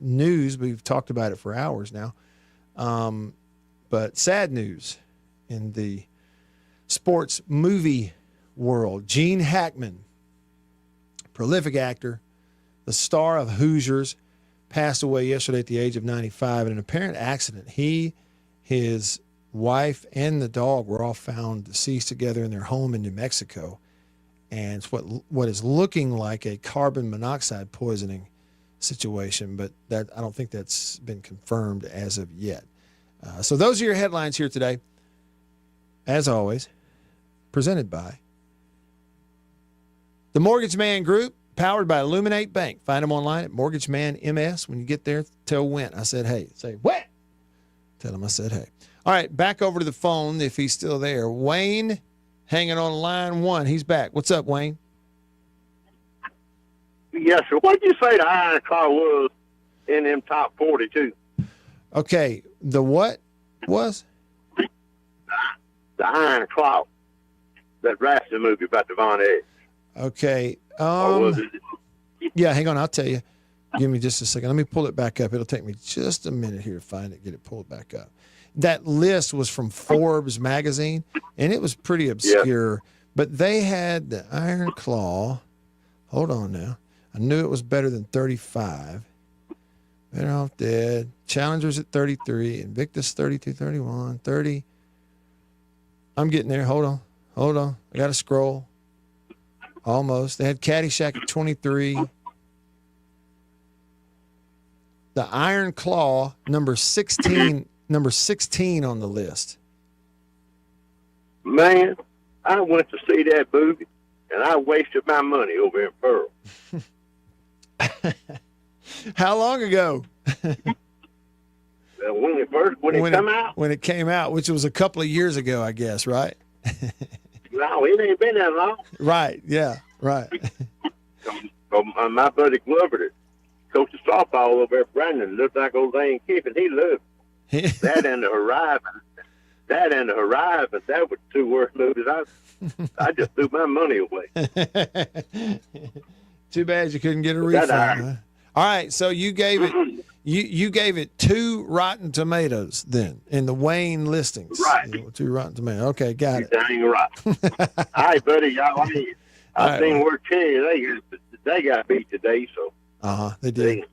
news. We've talked about it for hours now. But sad news in the sports movie world. Gene Hackman, prolific actor, the star of Hoosiers, passed away yesterday at the age of 95 in an apparent accident. He, his wife, and the dog were all found deceased together in their home in New Mexico. And it's what is looking like a carbon monoxide poisoning situation, but that I don't think that's been confirmed as of yet. So those are your headlines here today. As always, presented by the Mortgage Man Group, powered by Illuminate Bank. Find them online at Mortgage Man MS. When you get there, tell Went I said hey. Say, what? Tell him I said hey. All right, back over to the phone if he's still there. Wayne, hanging on line 1. He's back. What's up, Wayne? Yes, sir. What did you say the Iron Claw was in them top 42? Okay, the what was? The Iron Claw. That wrestling movie about the Von Edge. Okay. Or was it? Yeah, hang on. I'll tell you. Give me just a second. Let me pull it back up. It'll take me just a minute here to find it, get it pulled back up. That list was from Forbes magazine, and it was pretty obscure. Yeah. But they had the Iron Claw. Hold on now. I knew it was better than 35. Better Off Dead. Challengers at 33. Invictus 32, 31, 30. I'm getting there. Hold on. I got to scroll. Almost. They had Caddyshack at 23. The Iron Claw, number 16 on the list. Man, I went to see that movie, and I wasted my money over in Pearl. How long ago? When it came out? When it came out, which was a couple of years ago, I guess, right? No, it ain't been that long. Right, yeah, right. My buddy Glover that coached softball over at Brandon looked like old Lane Kiffin. He loved it. That and The Horizon. That were two worst movies. I just threw my money away. Too bad you couldn't get a refund. Huh? All right, so you gave it you gave it 2 Rotten Tomatoes then in the Wayne listings. Right. 2 Rotten Tomatoes. Okay, got it. Dang right. All right, buddy. Y'all, I seen where Kenny they got beat today, so. They did.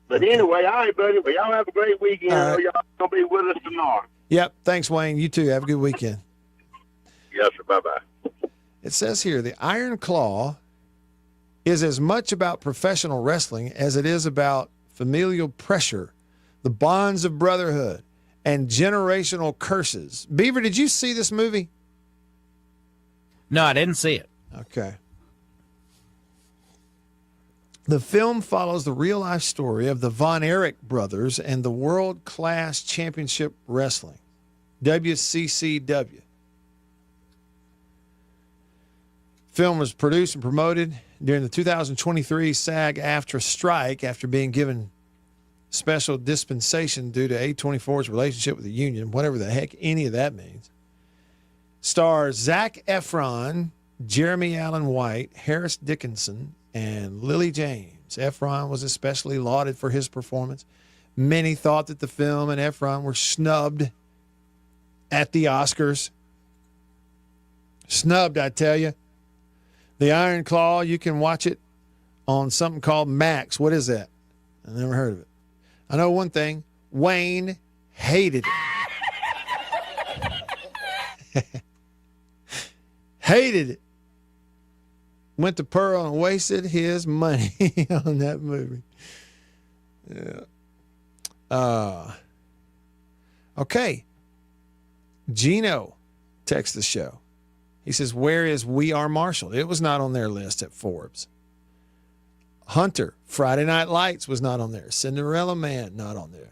But anyway, all right, buddy. Well, y'all have a great weekend. I know y'all gonna be with us tomorrow. Yep. Thanks, Wayne. You too. Have a good weekend. Yes, sir. Bye-bye. It says here, the Iron Claw is as much about professional wrestling as it is about familial pressure, the bonds of brotherhood, and generational curses. Beaver, did you see this movie? No, I didn't see it. Okay. The film follows the real-life story of the Von Erich brothers and the World Class Championship Wrestling, WCCW. Film was produced and promoted during the 2023 SAG-AFTRA strike after being given special dispensation due to A24's relationship with the union, whatever the heck any of that means. Stars Zac Efron, Jeremy Allen White, Harris Dickinson, and Lily James. Efron was especially lauded for his performance. Many thought that the film and Efron were snubbed at the Oscars. Snubbed, I tell you. The Iron Claw, you can watch it on something called Max. What is that? I never heard of it. I know one thing. Wayne hated it. Hated it. Went to Pearl and wasted his money on that movie. Yeah. Okay. Gino texts the show. He says, where is We Are Marshall? It was not on their list at Forbes. Hunter, Friday Night Lights was not on there. Cinderella Man, not on there.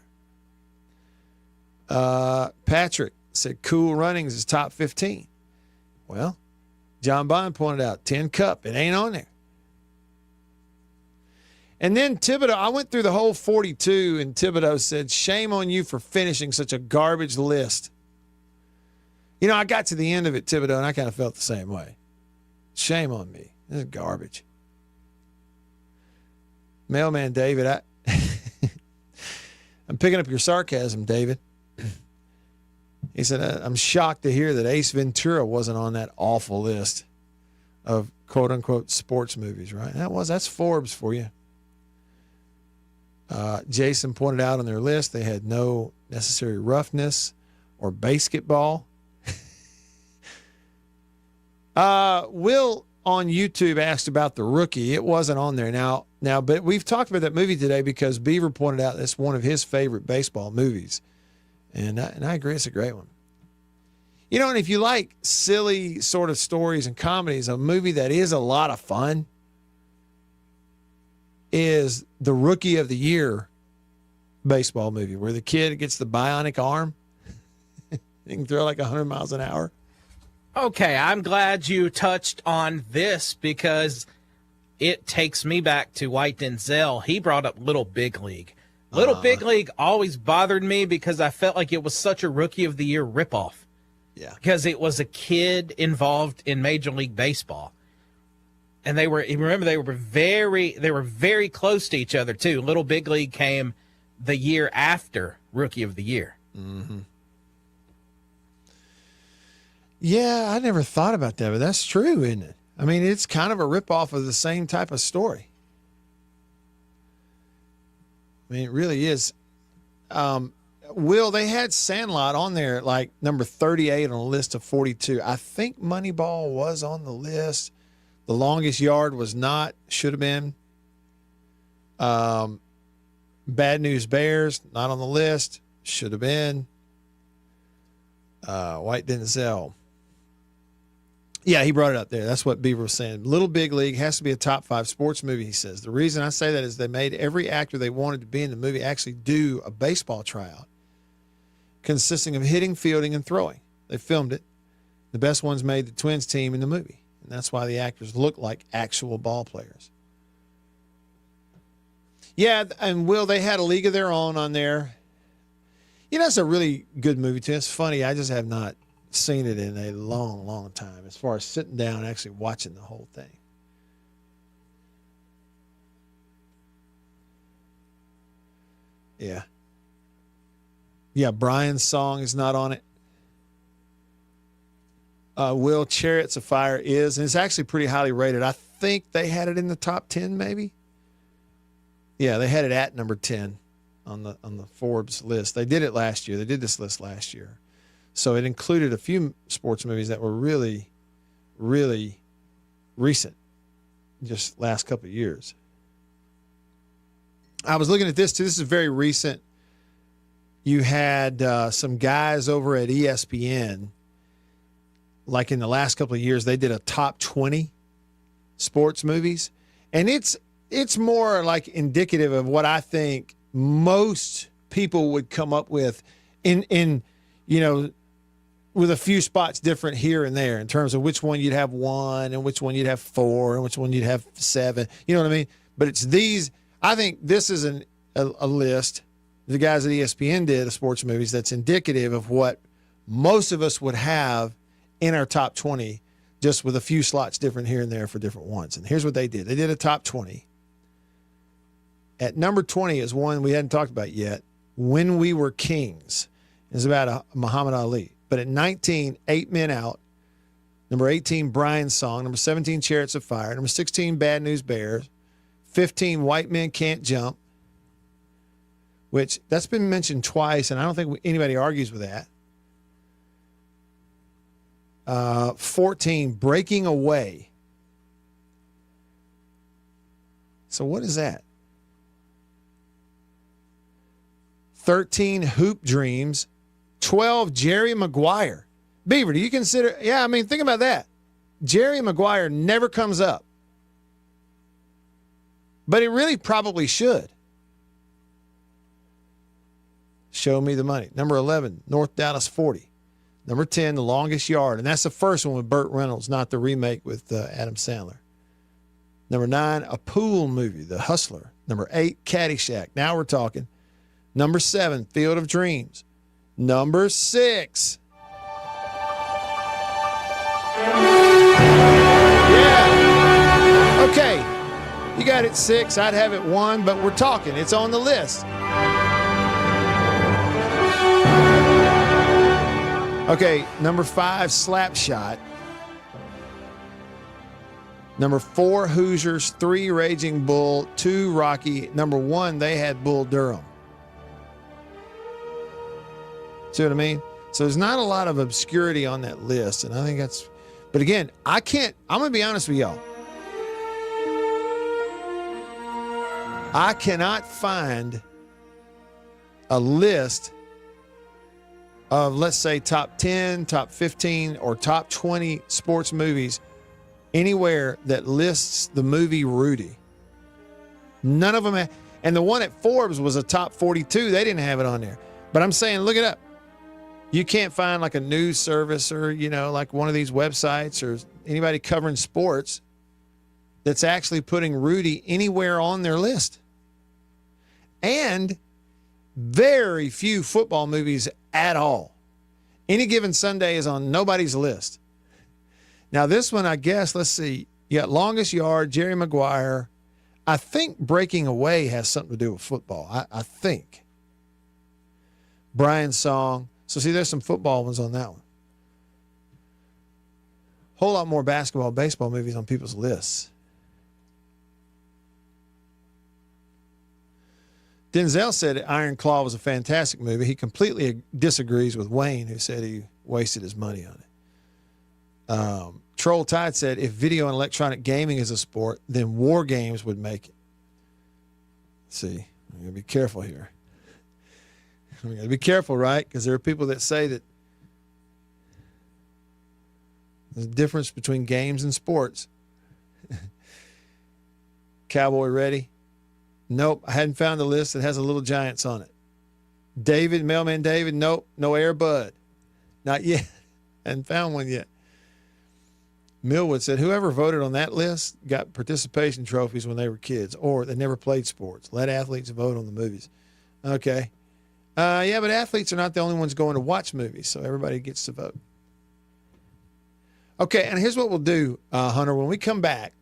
Patrick said Cool Runnings is top 15. Well, John Bond pointed out 10 Cup. It ain't on there. And then Thibodeau, I went through the whole 42, and Thibodeau said, shame on you for finishing such a garbage list. You know, I got to the end of it, Thibodeau, and I kind of felt the same way. Shame on me. This is garbage. Mailman David, I'm picking up your sarcasm, David. He said, I'm shocked to hear that Ace Ventura wasn't on that awful list of quote-unquote sports movies, right? That's Forbes for you. Jason pointed out on their list they had no necessary roughness or basketball. Will on YouTube asked about The Rookie. It wasn't on there now, but we've talked about that movie today because Beaver pointed out that's one of his favorite baseball movies. And I agree, it's a great one. You know, and if you like silly sort of stories and comedies, a movie that is a lot of fun is the Rookie of the Year baseball movie where the kid gets the bionic arm. He can throw like 100 miles an hour. Okay, I'm glad you touched on this because it takes me back to White Denzel. He brought up Little Big League. Little Big League always bothered me because I felt like it was such a Rookie of the Year ripoff. Yeah. Because it was a kid involved in Major League Baseball. And they were very close to each other too. Little Big League came the year after Rookie of the Year. Mm-hmm. Yeah, I never thought about that, but that's true, isn't it? I mean, it's kind of a ripoff of the same type of story. I mean, it really is. Will, they had Sandlot on there, like number 38 on a list of 42. I think Moneyball was on the list. The Longest Yard was not, should have been. Bad News Bears, not on the list, should have been. White Denzel. Yeah, he brought it up there. That's what Beaver was saying. Little Big League has to be a top 5 sports movie, he says. The reason I say that is they made every actor they wanted to be in the movie actually do a baseball tryout consisting of hitting, fielding, and throwing. They filmed it. The best ones made the Twins team in the movie. And that's why the actors look like actual ball players. Yeah, and Will, they had A League of Their Own on there. You know, it's a really good movie, too. It's funny. I just have not seen it in a long, long time as far as sitting down and actually watching the whole thing. Yeah. Yeah, Brian's Song is not on it. Will, Chariots of Fire is, and it's actually pretty highly rated. I think they had it in the top 10 maybe. Yeah, they had it at number 10 on the Forbes list. They did it last year. They did this list last year. So it included a few sports movies that were really, really recent, just last couple of years. I was looking at this too. This is very recent. You had some guys over at ESPN, like in the last couple of years, they did a top 20 sports movies. And it's more like indicative of what I think most people would come up with in you know, with a few spots different here and there in terms of which one you'd have 1 and which one you'd have 4 and which one you'd have 7. You know what I mean? But it's these. I think this is a list the guys at ESPN did of sports movies that's indicative of what most of us would have in our top 20, just with a few slots different here and there for different ones. And here's what they did. They did a top 20. At number 20 is one we hadn't talked about yet, When We Were Kings. It's about Muhammad Ali. But at 19, 8 Men Out. Number 18, Brian's Song. Number 17, Chariots of Fire. Number 16, Bad News Bears. 15, White Men Can't Jump, which that's been mentioned twice, and I don't think anybody argues with that. 14, Breaking Away. So what is that? 13, Hoop Dreams. 12, Jerry Maguire. Beaver, do you consider? Yeah, I mean, think about that. Jerry Maguire never comes up. But it really probably should. Show Me the Money. Number 11, North Dallas 40. Number 10, The Longest Yard. And that's the first one with Burt Reynolds, not the remake with Adam Sandler. Number 9, a pool movie, The Hustler. Number 8, Caddyshack. Now we're talking. Number 7, Field of Dreams. Number 6. Yeah. Okay. You got it 6. I'd have it 1, but we're talking. It's on the list. Okay, number 5, Slapshot. Number 4, Hoosiers. 3, Raging Bull. 2, Rocky. Number 1, they had Bull Durham. See what I mean? So there's not a lot of obscurity on that list, and I think that's. But again, I'm going to be honest with y'all. I cannot find a list of, let's say, top 10, top 15, or top 20 sports movies anywhere that lists the movie Rudy. None of them. And the one at Forbes was a top 42. They didn't have it on there. But I'm saying, look it up. You can't find like a news service or, like one of these websites or anybody covering sports that's actually putting Rudy anywhere on their list. And very few football movies at all. Any Given Sunday is on nobody's list. Now this one, I guess, let's see. You got Longest Yard, Jerry Maguire. I think Breaking Away has something to do with football. I think. Brian's Song. So see, there's some football ones on that one. Whole lot more basketball, baseball movies on people's lists. Denzel said Iron Claw was a fantastic movie. He completely disagrees with Wayne, who said he wasted his money on it. Troll Tide said if video and electronic gaming is a sport, then war games would make it. See, I'm going to be careful here. We got to be careful, right? Because there are people that say that there's a difference between games and sports. Cowboy Ready? Nope, I hadn't found a list that has a Little Giants on it. David, Mailman David? Nope, no Air Bud. Not yet. Hadn't found one yet. Millwood said whoever voted on that list got participation trophies when they were kids, or they never played sports. Let athletes vote on the movies. Okay. Yeah, but athletes are not the only ones going to watch movies, so everybody gets to vote. Okay, and here's what we'll do, Hunter. When we come back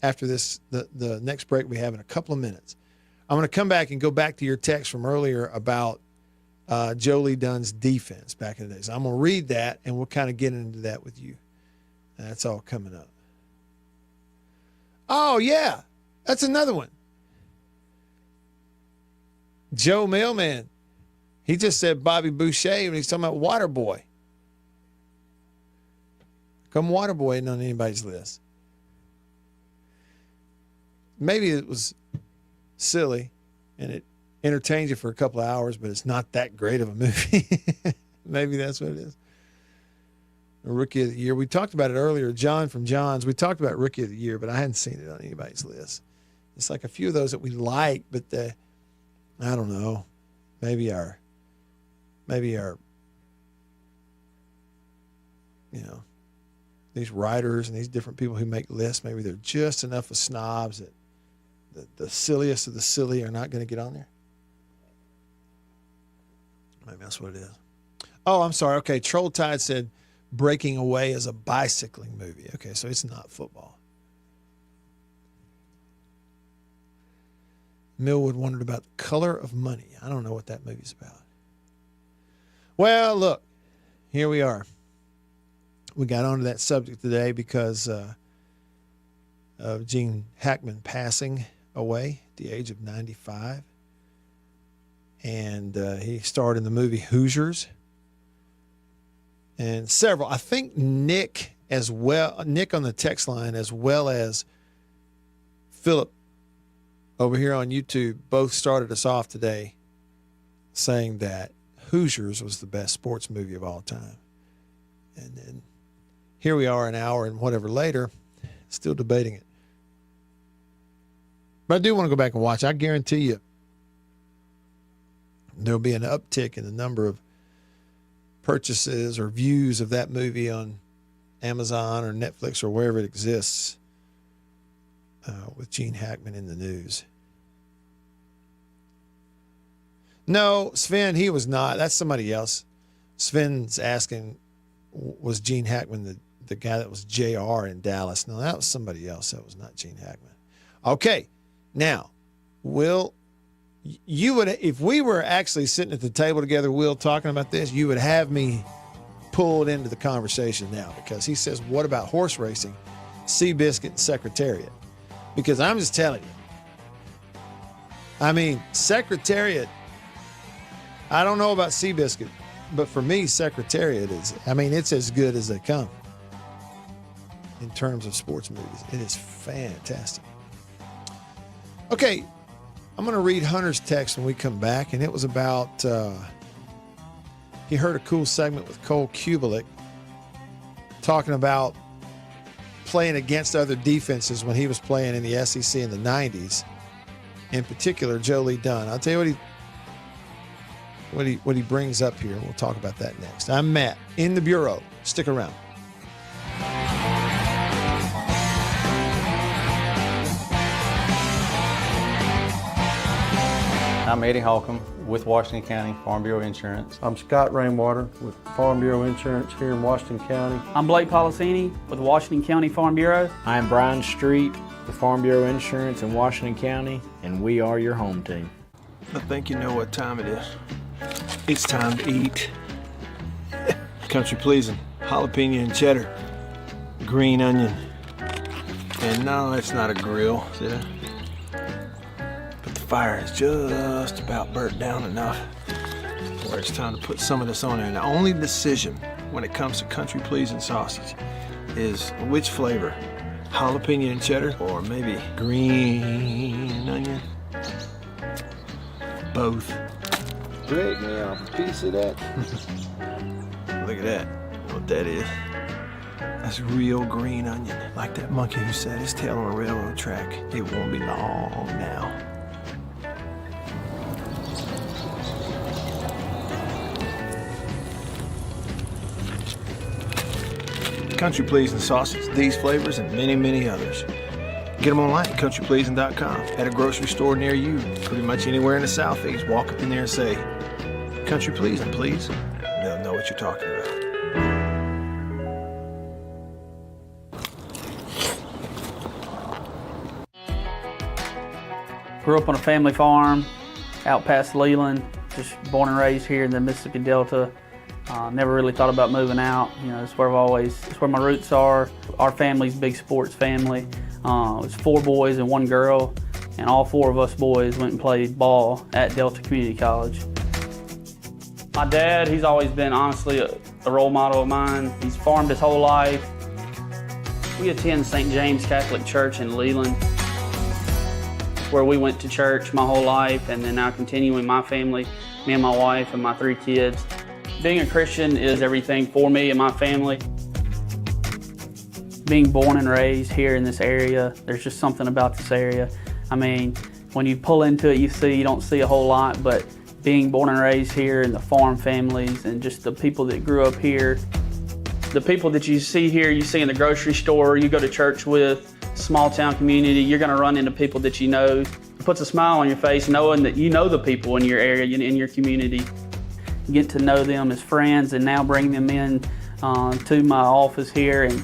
after this, the next break we have in a couple of minutes, I'm going to come back and go back to your text from earlier about Joe Lee Dunn's defense back in the days. I'm going to read that, and we'll kind of get into that with you. That's all coming up. Oh, yeah, that's another one. Joe Mailman. He just said Bobby Boucher when he's talking about Waterboy. Come Waterboy isn't on anybody's list. Maybe it was silly and it entertains you for a couple of hours, but it's not that great of a movie. Maybe that's what it is. A Rookie of the Year. We talked about it earlier. John from John's. We talked about Rookie of the Year, but I hadn't seen it on anybody's list. It's like a few of those that we like, but I don't know. Maybe our, these writers and these different people who make lists, maybe they're just enough of snobs that the silliest of the silly are not going to get on there. Maybe that's what it is. Oh, I'm sorry. Okay, Troll Tide said Breaking Away is a bicycling movie. Okay, so it's not football. Millwood wondered about Color of Money. I don't know what that movie's about. Well, look, here we are. We got onto that subject today because of Gene Hackman passing away at the age of 95. And he starred in the movie Hoosiers. And several, I think Nick as well, Nick on the text line, as well as Philip over here on YouTube, both started us off today saying that Hoosiers was the best sports movie of all time. And then here we are an hour and whatever later, still debating it. But I do want to go back and watch. I guarantee you there'll be an uptick in the number of purchases or views of that movie on Amazon or Netflix or wherever it exists with Gene Hackman in the news. No, Sven, he was not. That's somebody else. Sven's asking, was Gene Hackman the guy that was JR in Dallas? No, that was somebody else. That was not Gene Hackman. Okay, now, Will, you would, if we were actually sitting at the table together, Will, talking about this, you would have me pulled into the conversation now, because he says, what about horse racing, Seabiscuit, and Secretariat? Because I'm just telling you, I mean, Secretariat, I don't know about Seabiscuit, but for me, Secretariat is, I mean, it's as good as they come in terms of sports movies. It is fantastic. Okay, I'm going to read Hunter's text when we come back, and it was about, he heard a cool segment with 𝐊𝐫𝐬𝐬𝐢𝐬𝐬𝐢 talking about playing against other defenses when he was playing in the SEC in the 90s, in particular Joe Lee Dunn. I'll tell you what he brings up here. We'll talk about that next. I'm Matt in the Bureau. Stick around. I'm Eddie Holcomb with Washington County Farm Bureau Insurance. I'm Scott Rainwater with Farm Bureau Insurance here in Washington County. I'm Blake Policini with Washington County Farm Bureau. I'm Brian Street with Farm Bureau Insurance in Washington County, and we are your home team. I think you know what time it is. It's time to eat. Country pleasing, jalapeno and cheddar, green onion. And no, it's not a grill, is it? But the fire is just about burnt down enough where it's time to put some of this on there. And the only decision when it comes to country pleasing sausage is which flavor, jalapeno and cheddar or maybe green onion. Both. Break me off a piece of that. Look at that. What that is. That's real green onion. Like that monkey who set his tail on a railroad track. It won't be long now. Country Pleasing sausage, these flavors, and many, many others. Get them online at countrypleasing.com. At a grocery store near you, pretty much anywhere in the Southeast. Walk up in there and say, Country Pleasing, please. They'll know what you're talking about. Grew up on a family farm out past Leland, just born and raised here in the Mississippi Delta. Never really thought about moving out. You know, it's where my roots are. Our family's a big sports family. It was 4 boys and 1 girl, and all 4 of us boys went and played ball at Delta Community College. My dad, he's always been honestly a role model of mine. He's farmed his whole life. We attend St. James Catholic Church in Leland, where we went to church my whole life, and then now continuing my family, me and my wife and my 3 kids. Being a Christian is everything for me and my family. Being born and raised here in this area, there's just something about this area. I mean, when you pull into it, you don't see a whole lot, but being born and raised here in the farm families and just the people that grew up here, the people that you see here, you see in the grocery store, you go to church with, small town community, you're gonna run into people that you know. It puts a smile on your face knowing that you know the people in your area, in your community. Get to know them as friends and now bring them in to my office here and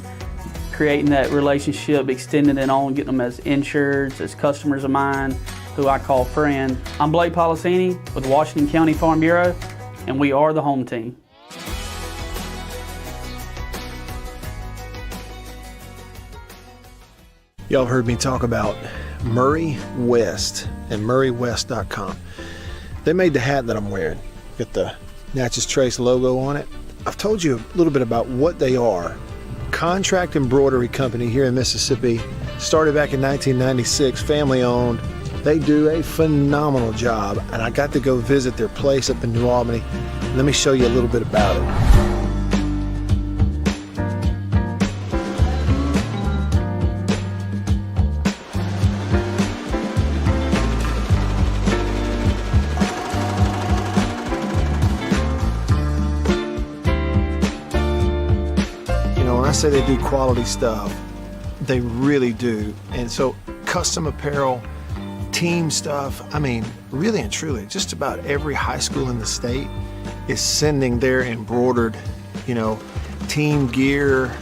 creating that relationship, extending it on, getting them as insureds, as customers of mine, who I call friend. I'm Blake Policini with Washington County Farm Bureau, and we are the home team. Y'all heard me talk about Murray West and murraywest.com. They made the hat that I'm wearing. Got the Natchez Trace logo on it. I've told you a little bit about what they are. Contract embroidery company here in Mississippi. Started back in 1996, family owned. They do a phenomenal job, and I got to go visit their place up in New Albany. Let me show you a little bit about it. I say they do quality stuff. They really do. And so custom apparel, team stuff, I mean, really and truly, just about every high school in the state is sending their embroidered, team gear,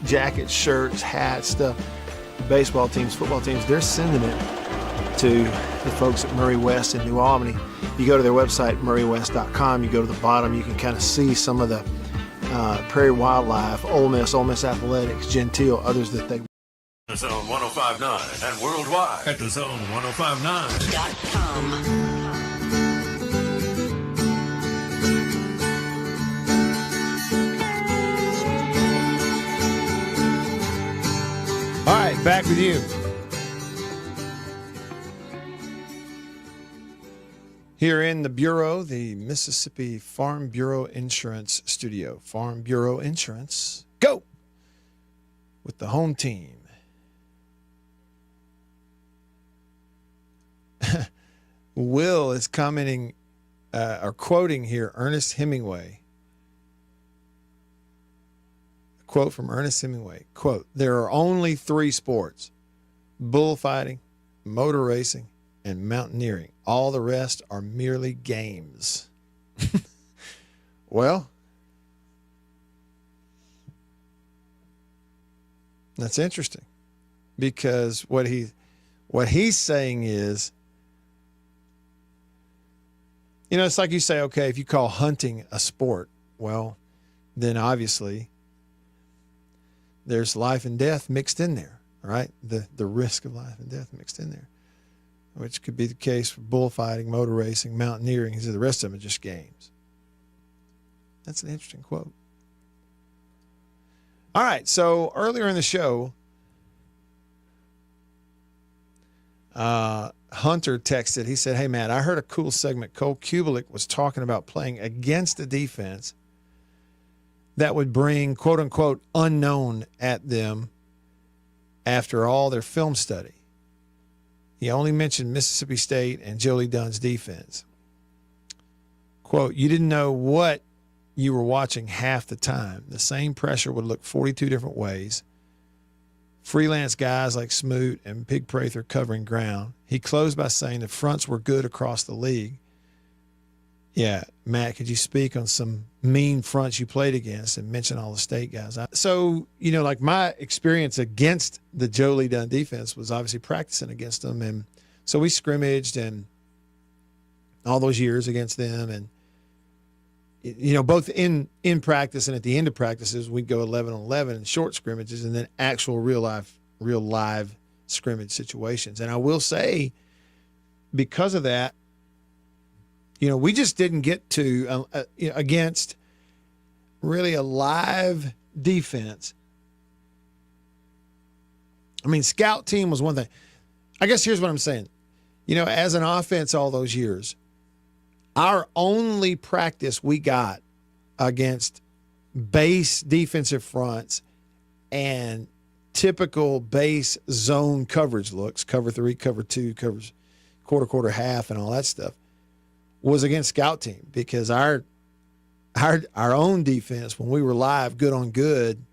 jackets, shirts, hats, stuff. Baseball teams, football teams, they're sending it to the folks at Murray West in New Albany. You go to their website, murraywest.com, you go to the bottom, you can kind of see some of the Prairie Wildlife, Ole Miss Athletics, Gentile, others that they. The Zone 105.9 and worldwide at thezone1059.com. All right, back with you. Here in the Bureau, the Mississippi Farm Bureau Insurance Studio. Farm Bureau Insurance, go! With the home team. Will is commenting or quoting here Ernest Hemingway. A quote from Ernest Hemingway. Quote, "There are only 3 sports: bullfighting, motor racing, and mountaineering. All the rest are merely games." Well, that's interesting, because what he's saying is, it's like you say, okay, if you call hunting a sport, well, then obviously there's life and death mixed in there, right? The risk of life and death mixed in there, which could be the case for bullfighting, motor racing, mountaineering. He said the rest of them are just games. That's an interesting quote. All right, so earlier in the show, Hunter texted. He said, "Hey, Matt, I heard a cool segment. 𝐁𝐿 was talking about playing against a defense that would bring, quote unquote, unknown at them after all their film study. He only mentioned Mississippi State and Joe Lee Dunn's defense. Quote, you didn't know what you were watching half the time. The same pressure would look 42 different ways. Freelance guys like Smoot and Pig Prather covering ground." He closed by saying the fronts were good across the league. Yeah, Matt, could you speak on some mean fronts you played against and mention all the state guys? So, like my experience against the Joe Lee Dunn defense was obviously practicing against them. And so we scrimmaged and all those years against them. And, both in practice and at the end of practices, we'd go 11-on-11 in short scrimmages and then actual real live scrimmage situations. And I will say, because of that, we just didn't get to, against really a live defense. I mean, scout team was one thing. I guess here's what I'm saying. As an offense all those years, our only practice we got against base defensive fronts and typical base zone coverage looks, cover 3, cover 2, covers quarter, half, and all that stuff, was against scout team, because our own defense, when we were live, good on good,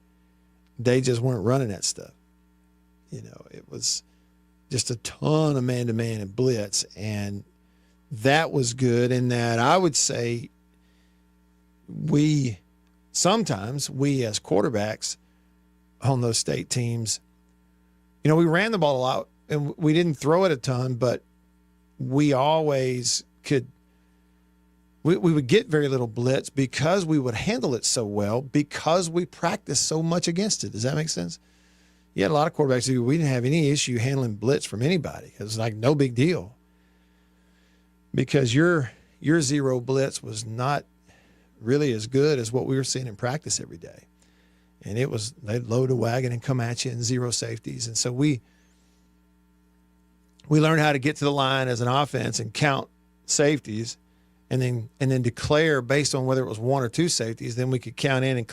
they just weren't running that stuff. It was just a ton of man-to-man and blitz, and that was good in that I would say sometimes we as quarterbacks on those state teams, we ran the ball a lot and we didn't throw it a ton, but we always could. We would get very little blitz because we would handle it so well, because we practiced so much against it. Does that make sense? You had a lot of quarterbacks who we didn't have any issue handling blitz from anybody. It was like no big deal because your zero blitz was not really as good as what we were seeing in practice every day. And it was, they'd load a wagon and come at you in zero safeties. And so we learned how to get to the line as an offense and count safeties and then declare based on whether it was one or two safeties. Then we could count in and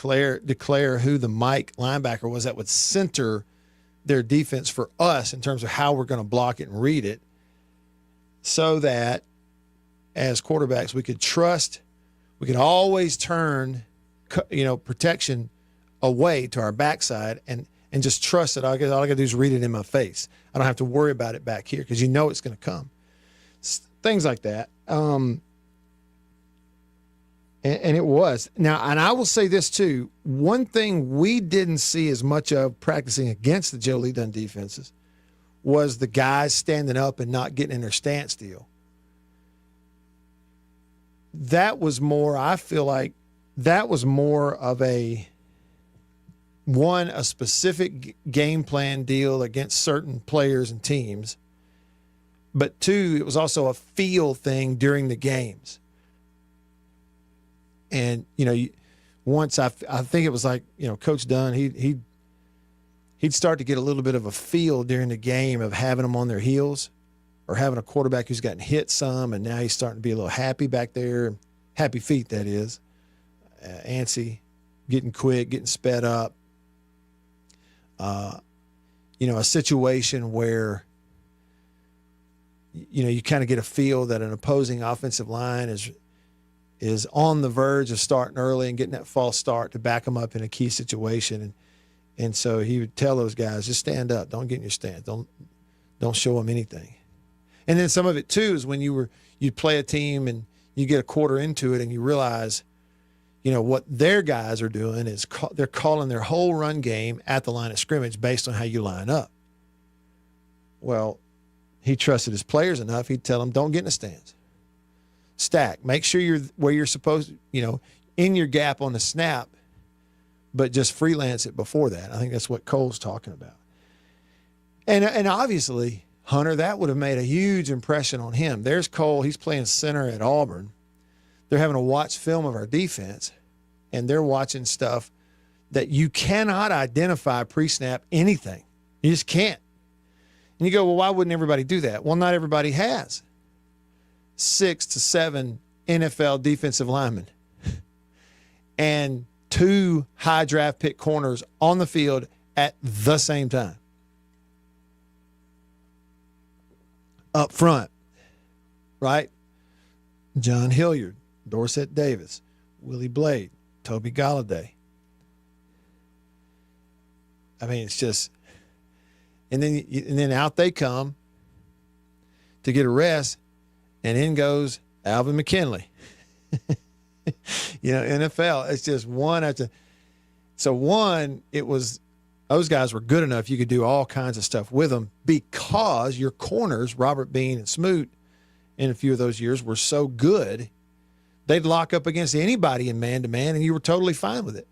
declare who the Mike linebacker was that would center their defense for us in terms of how we're going to block it and read it, so that as quarterbacks we could trust, we could always turn, protection away to our backside and just trust that all I got to do is read it in my face. I don't have to worry about it back here because it's going to come. Things like that. And it was. Now, and I will say this too, one thing we didn't see as much of practicing against the Joe Lee Dunn defenses was the guys standing up and not getting in their stance deal. That was more, I feel like that was more of a specific game plan deal against certain players and teams, but two, it was also a feel thing during the games. And, once I think it was like, Coach Dunn, he'd start to get a little bit of a feel during the game of having them on their heels or having a quarterback who's gotten hit some, and now he's starting to be a little happy back there. Happy feet, that is. Antsy, getting quick, getting sped up. A situation where, you kind of get a feel that an opposing offensive line is on the verge of starting early and getting that false start to back them up in a key situation. And so he would tell those guys, just stand up. Don't get in your stance. Don't show them anything. And then some of it too is when you'd play a team and you get a quarter into it and you realize, what their guys are doing is they're calling their whole run game at the line of scrimmage based on how you line up. Well, he trusted his players enough. He'd tell them, don't get in the stance. Stack. Make sure you're where you're supposed to, in your gap on the snap, but just freelance it before that. I think that's what Cole's talking about. And obviously, Hunter, that would have made a huge impression on him. There's Cole. He's playing center at Auburn. They're having to watch film of our defense, and they're watching stuff that you cannot identify pre-snap anything. You just can't. And you go, well, why wouldn't everybody do that? Well, not everybody has 6 to 7 NFL defensive linemen and 2 high draft pick corners on the field at the same time. Up front, right? John Hilliard, Dorsett Davis, Willie Blade, Toby Galladay. I mean, it's just, and then out they come to get a rest, and in goes Alvin McKinley. NFL, it's just one after. So one, it was, those guys were good enough. You could do all kinds of stuff with them because your corners, Robert Bean and Smoot, in a few of those years were so good, they'd lock up against anybody in man-to-man, and you were totally fine with it.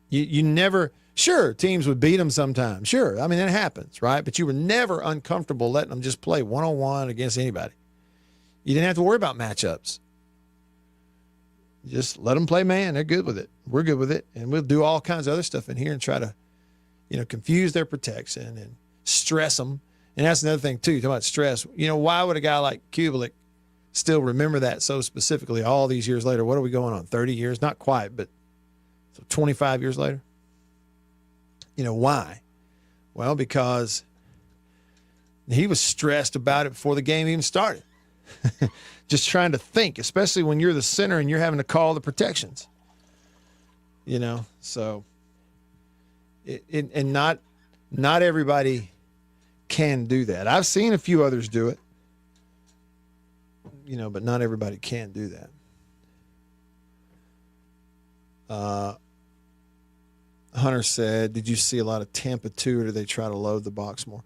You never, sure, teams would beat them sometimes. Sure, I mean, that happens, right? But you were never uncomfortable letting them just play one-on-one against anybody. You didn't have to worry about matchups. Just let them play man. They're good with it. We're good with it. And we'll do all kinds of other stuff in here and try to, confuse their protection and stress them. And that's another thing, too, talking about stress. Why would a guy like 𝐤𝐬𝐬𝐢 still remember that so specifically all these years later? What are we going on, 30 years? Not quite, but so 25 years later? Why? Well, because he was stressed about it before the game even started. Just trying to think, especially when you're the center and you're having to call the protections. So and not everybody can do that. I've seen a few others do it, but not everybody can do that. Hunter said, did you see a lot of Tampa 2, or do they try to load the box more?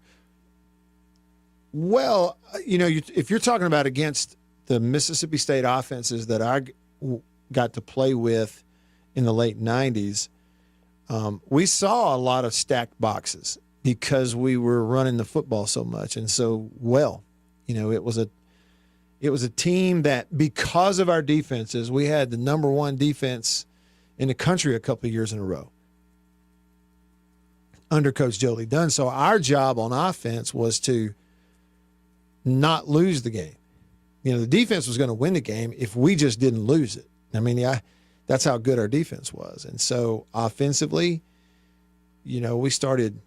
Well, if you're talking about against the Mississippi State offenses that I got to play with in the late 90s, We saw a lot of stacked boxes because we were running the football so much and so well. It was a team that, because of our defenses, we had the number one defense in the country a couple of years in a row under Coach Joe Lee Dunn. So our job on offense was to not lose the game. The defense was going to win the game if we just didn't lose it. That's how good our defense was. And so offensively, we started,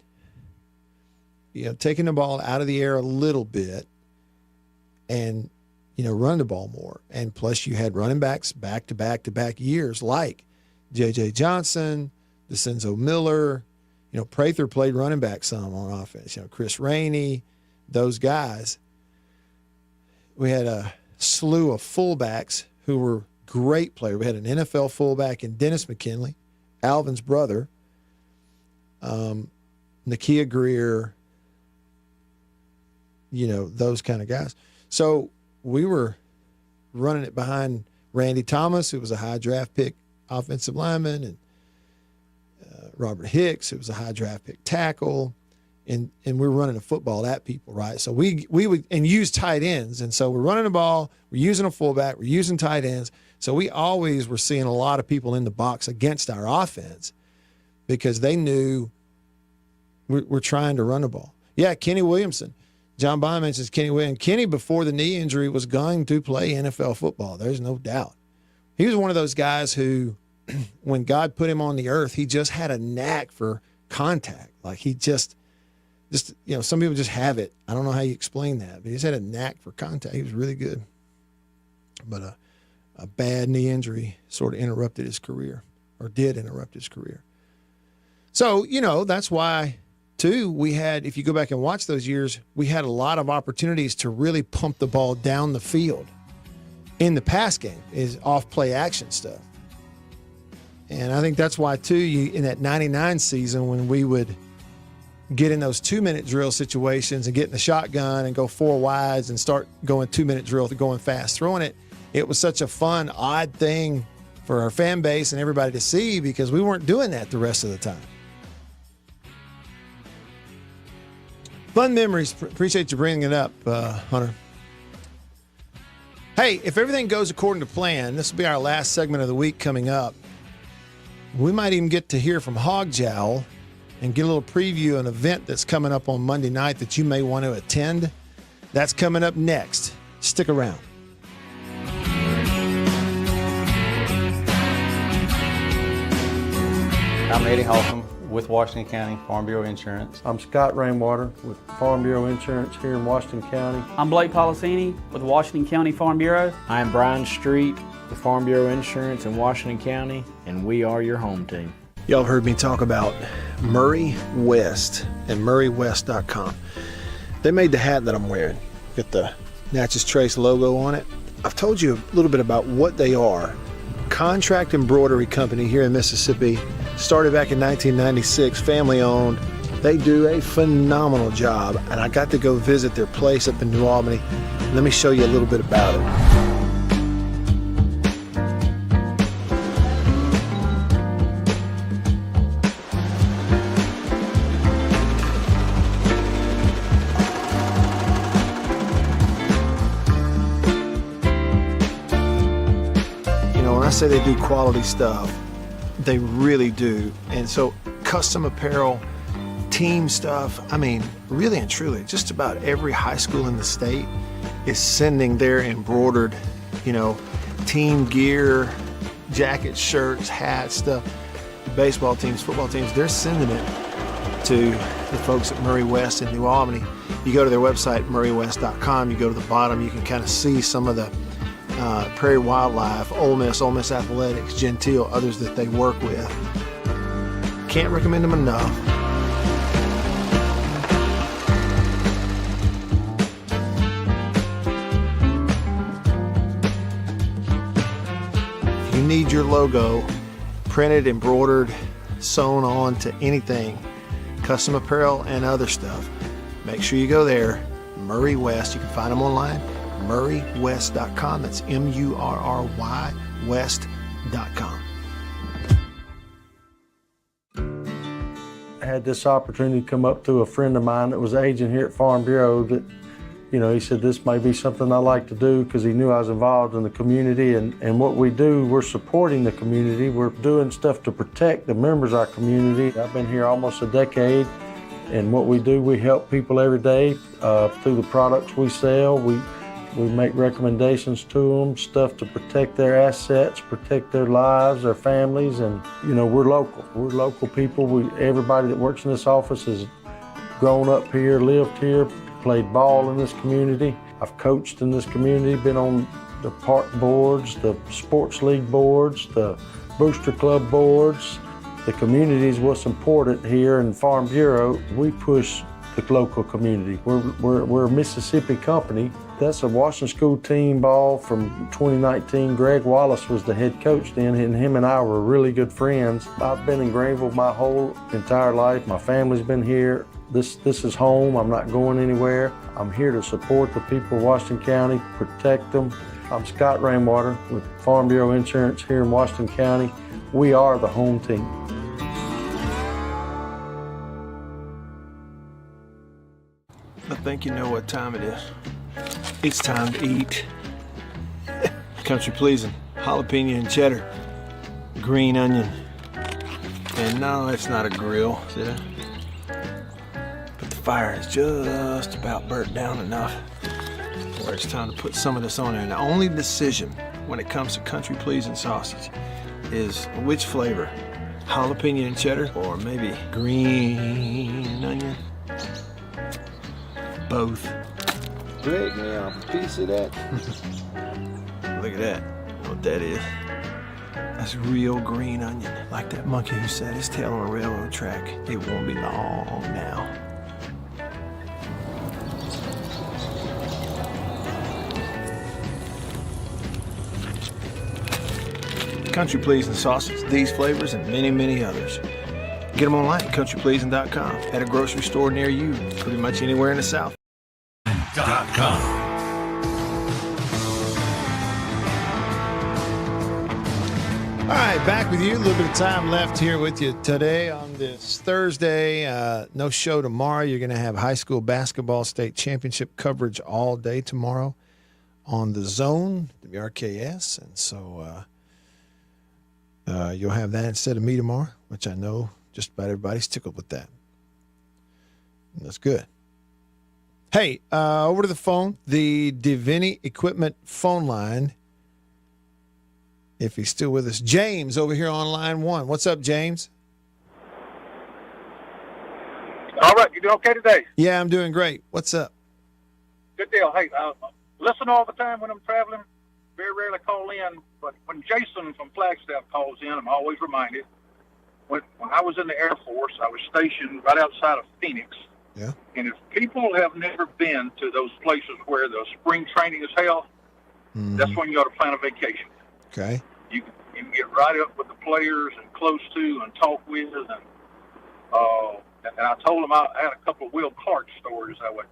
taking the ball out of the air a little bit and, run the ball more. And plus you had running backs back-to-back years like J.J. Johnson, DeCenzo Miller, Prather played running back some on offense, Chris Rainey, those guys. We had a slew of fullbacks who were great players. We had an NFL fullback in Dennis McKinley, Alvin's brother, Nakia Greer, those kind of guys. So we were running it behind Randy Thomas, who was a high draft pick offensive lineman, and Robert Hicks, who was a high draft pick tackle, and we're running the football at people, right? So we would use tight ends, and so we're running the ball, we're using a fullback, we're using tight ends. So we always were seeing a lot of people in the box against our offense because they knew we're trying to run the ball. Yeah, Kenny Williamson. John Bond mentions Kenny Williamson. Kenny, before the knee injury, was going to play NFL football. There's no doubt. He was one of those guys who, when God put him on the earth, he just had a knack for contact. Like he just some people just have it. I don't know how you explain that, but he just had a knack for contact. He was really good. But a bad knee injury sort of interrupted his career, or did interrupt his career. So, that's why, too, we had, if you go back and watch those years, we had a lot of opportunities to really pump the ball down the field in the pass game, is off-play action stuff. And I think that's why, too, in that 99 season, when we would get in those 2-minute drill situations and get in the shotgun and go 4 wides and start going 2-minute drill to going fast throwing it, it was such a fun, odd thing for our fan base and everybody to see because we weren't doing that the rest of the time. Fun memories. Appreciate you bringing it up, Hunter. Hey, if everything goes according to plan, this will be our last segment of the week coming up. We might even get to hear from 𝐷𝐿 and get a little preview of an event that's coming up on Monday night that you may want to attend. That's coming up next. Stick around. I'm Eddie Holcomb with Washington County Farm Bureau Insurance. I'm Scott Rainwater with Farm Bureau Insurance here in Washington County. I'm Blake Policini with Washington County Farm Bureau. I'm Brian Street with Farm Bureau Insurance in Washington County, and we are your home team. Y'all have heard me talk about Murray West and MurrayWest.com. They made the hat that I'm wearing. Got the Natchez Trace logo on it. I've told you a little bit about what they are. Contract embroidery company here in Mississippi. Started back in 1996, family owned. They do a phenomenal job, and I got to go visit their place up in New Albany. Let me show you a little bit about it. When I say they do quality stuff, they really do. And so custom apparel, team stuff, I mean, really and truly, just about every high school in the state is sending their embroidered, team gear, jackets, shirts, hats, stuff. Baseball teams, football teams, they're sending it to the folks at Murray West in New Albany. You go to their website, MurrayWest.com, you go to the bottom, you can kind of see some of the Prairie Wildlife, Ole Miss Athletics, Gentile, others that they work with. Can't recommend them enough. If you need your logo printed, embroidered, sewn on to anything, custom apparel and other stuff, make sure you go there. Murray West, you can find them online. MurrayWest.com. That's MurrayWest.com. had this opportunity come up through a friend of mine that was agent here at Farm Bureau that, you know, he said this may be something I like to do because he knew I was involved in the community. And what we do, we're supporting the community. We're doing stuff to protect the members of our community. I've been here almost a decade. And what we do, we help people every day through the products we sell. We make recommendations to them, stuff to protect their assets, protect their lives, their families, and you know, we're local. We're local people. Everybody that works in this office has grown up here, lived here, played ball in this community. I've coached in this community, been on the park boards, the sports league boards, the booster club boards. The community is what's important here in Farm Bureau. We push the local community. We're a Mississippi company. That's a Washington School team ball from 2019. Greg Wallace was the head coach then, and him and I were really good friends. I've been in Greenville my whole entire life. My family's been here. This is home. I'm not going anywhere. I'm here to support the people of Washington County, protect them. I'm Scott Rainwater with Farm Bureau Insurance here in Washington County. We are the home team. I think you know what time it is. It's time to eat. Country pleasing, jalapeno and cheddar, green onion. And no, it's not a grill, see that? But the fire is just about burnt down enough where it's time to put some of this on there. And the only decision when it comes to country pleasing sausage is which flavor, jalapeno and cheddar or maybe green onion. Both. Break me off a piece of that. Look at that. You know what that is? That's real green onion. Like that monkey who set his tail on a railroad track. It won't be long now. Country Pleasing sausage, these flavors, and many, many others. Get them online at countrypleasing.com, at a grocery store near you, pretty much anywhere in the South. .com. All right, back with you. A little bit of time left here with you today on this Thursday. No show tomorrow. You're going to have high school basketball state championship coverage all day tomorrow on the Zone, WRKS. And so you'll have that instead of me tomorrow, which I know just about everybody's tickled with that. And that's good. Hey, over to the phone, the Divini Equipment phone line. If he's still with us, James over here on line one. What's up, James? All right, you doing okay today? Yeah, I'm doing great. What's up? Good deal. Hey, listen all the time when I'm traveling. Very rarely call in, but when Jason from Flagstaff calls in, I'm always reminded. When I was in the Air Force, I was stationed right outside of Phoenix. Yeah. And if people have never been to those places where the spring training is held, that's when you ought to plan a vacation. Okay. You can get right up with the players and close to and talk with, and I told them I had a couple of Will Clark stories I would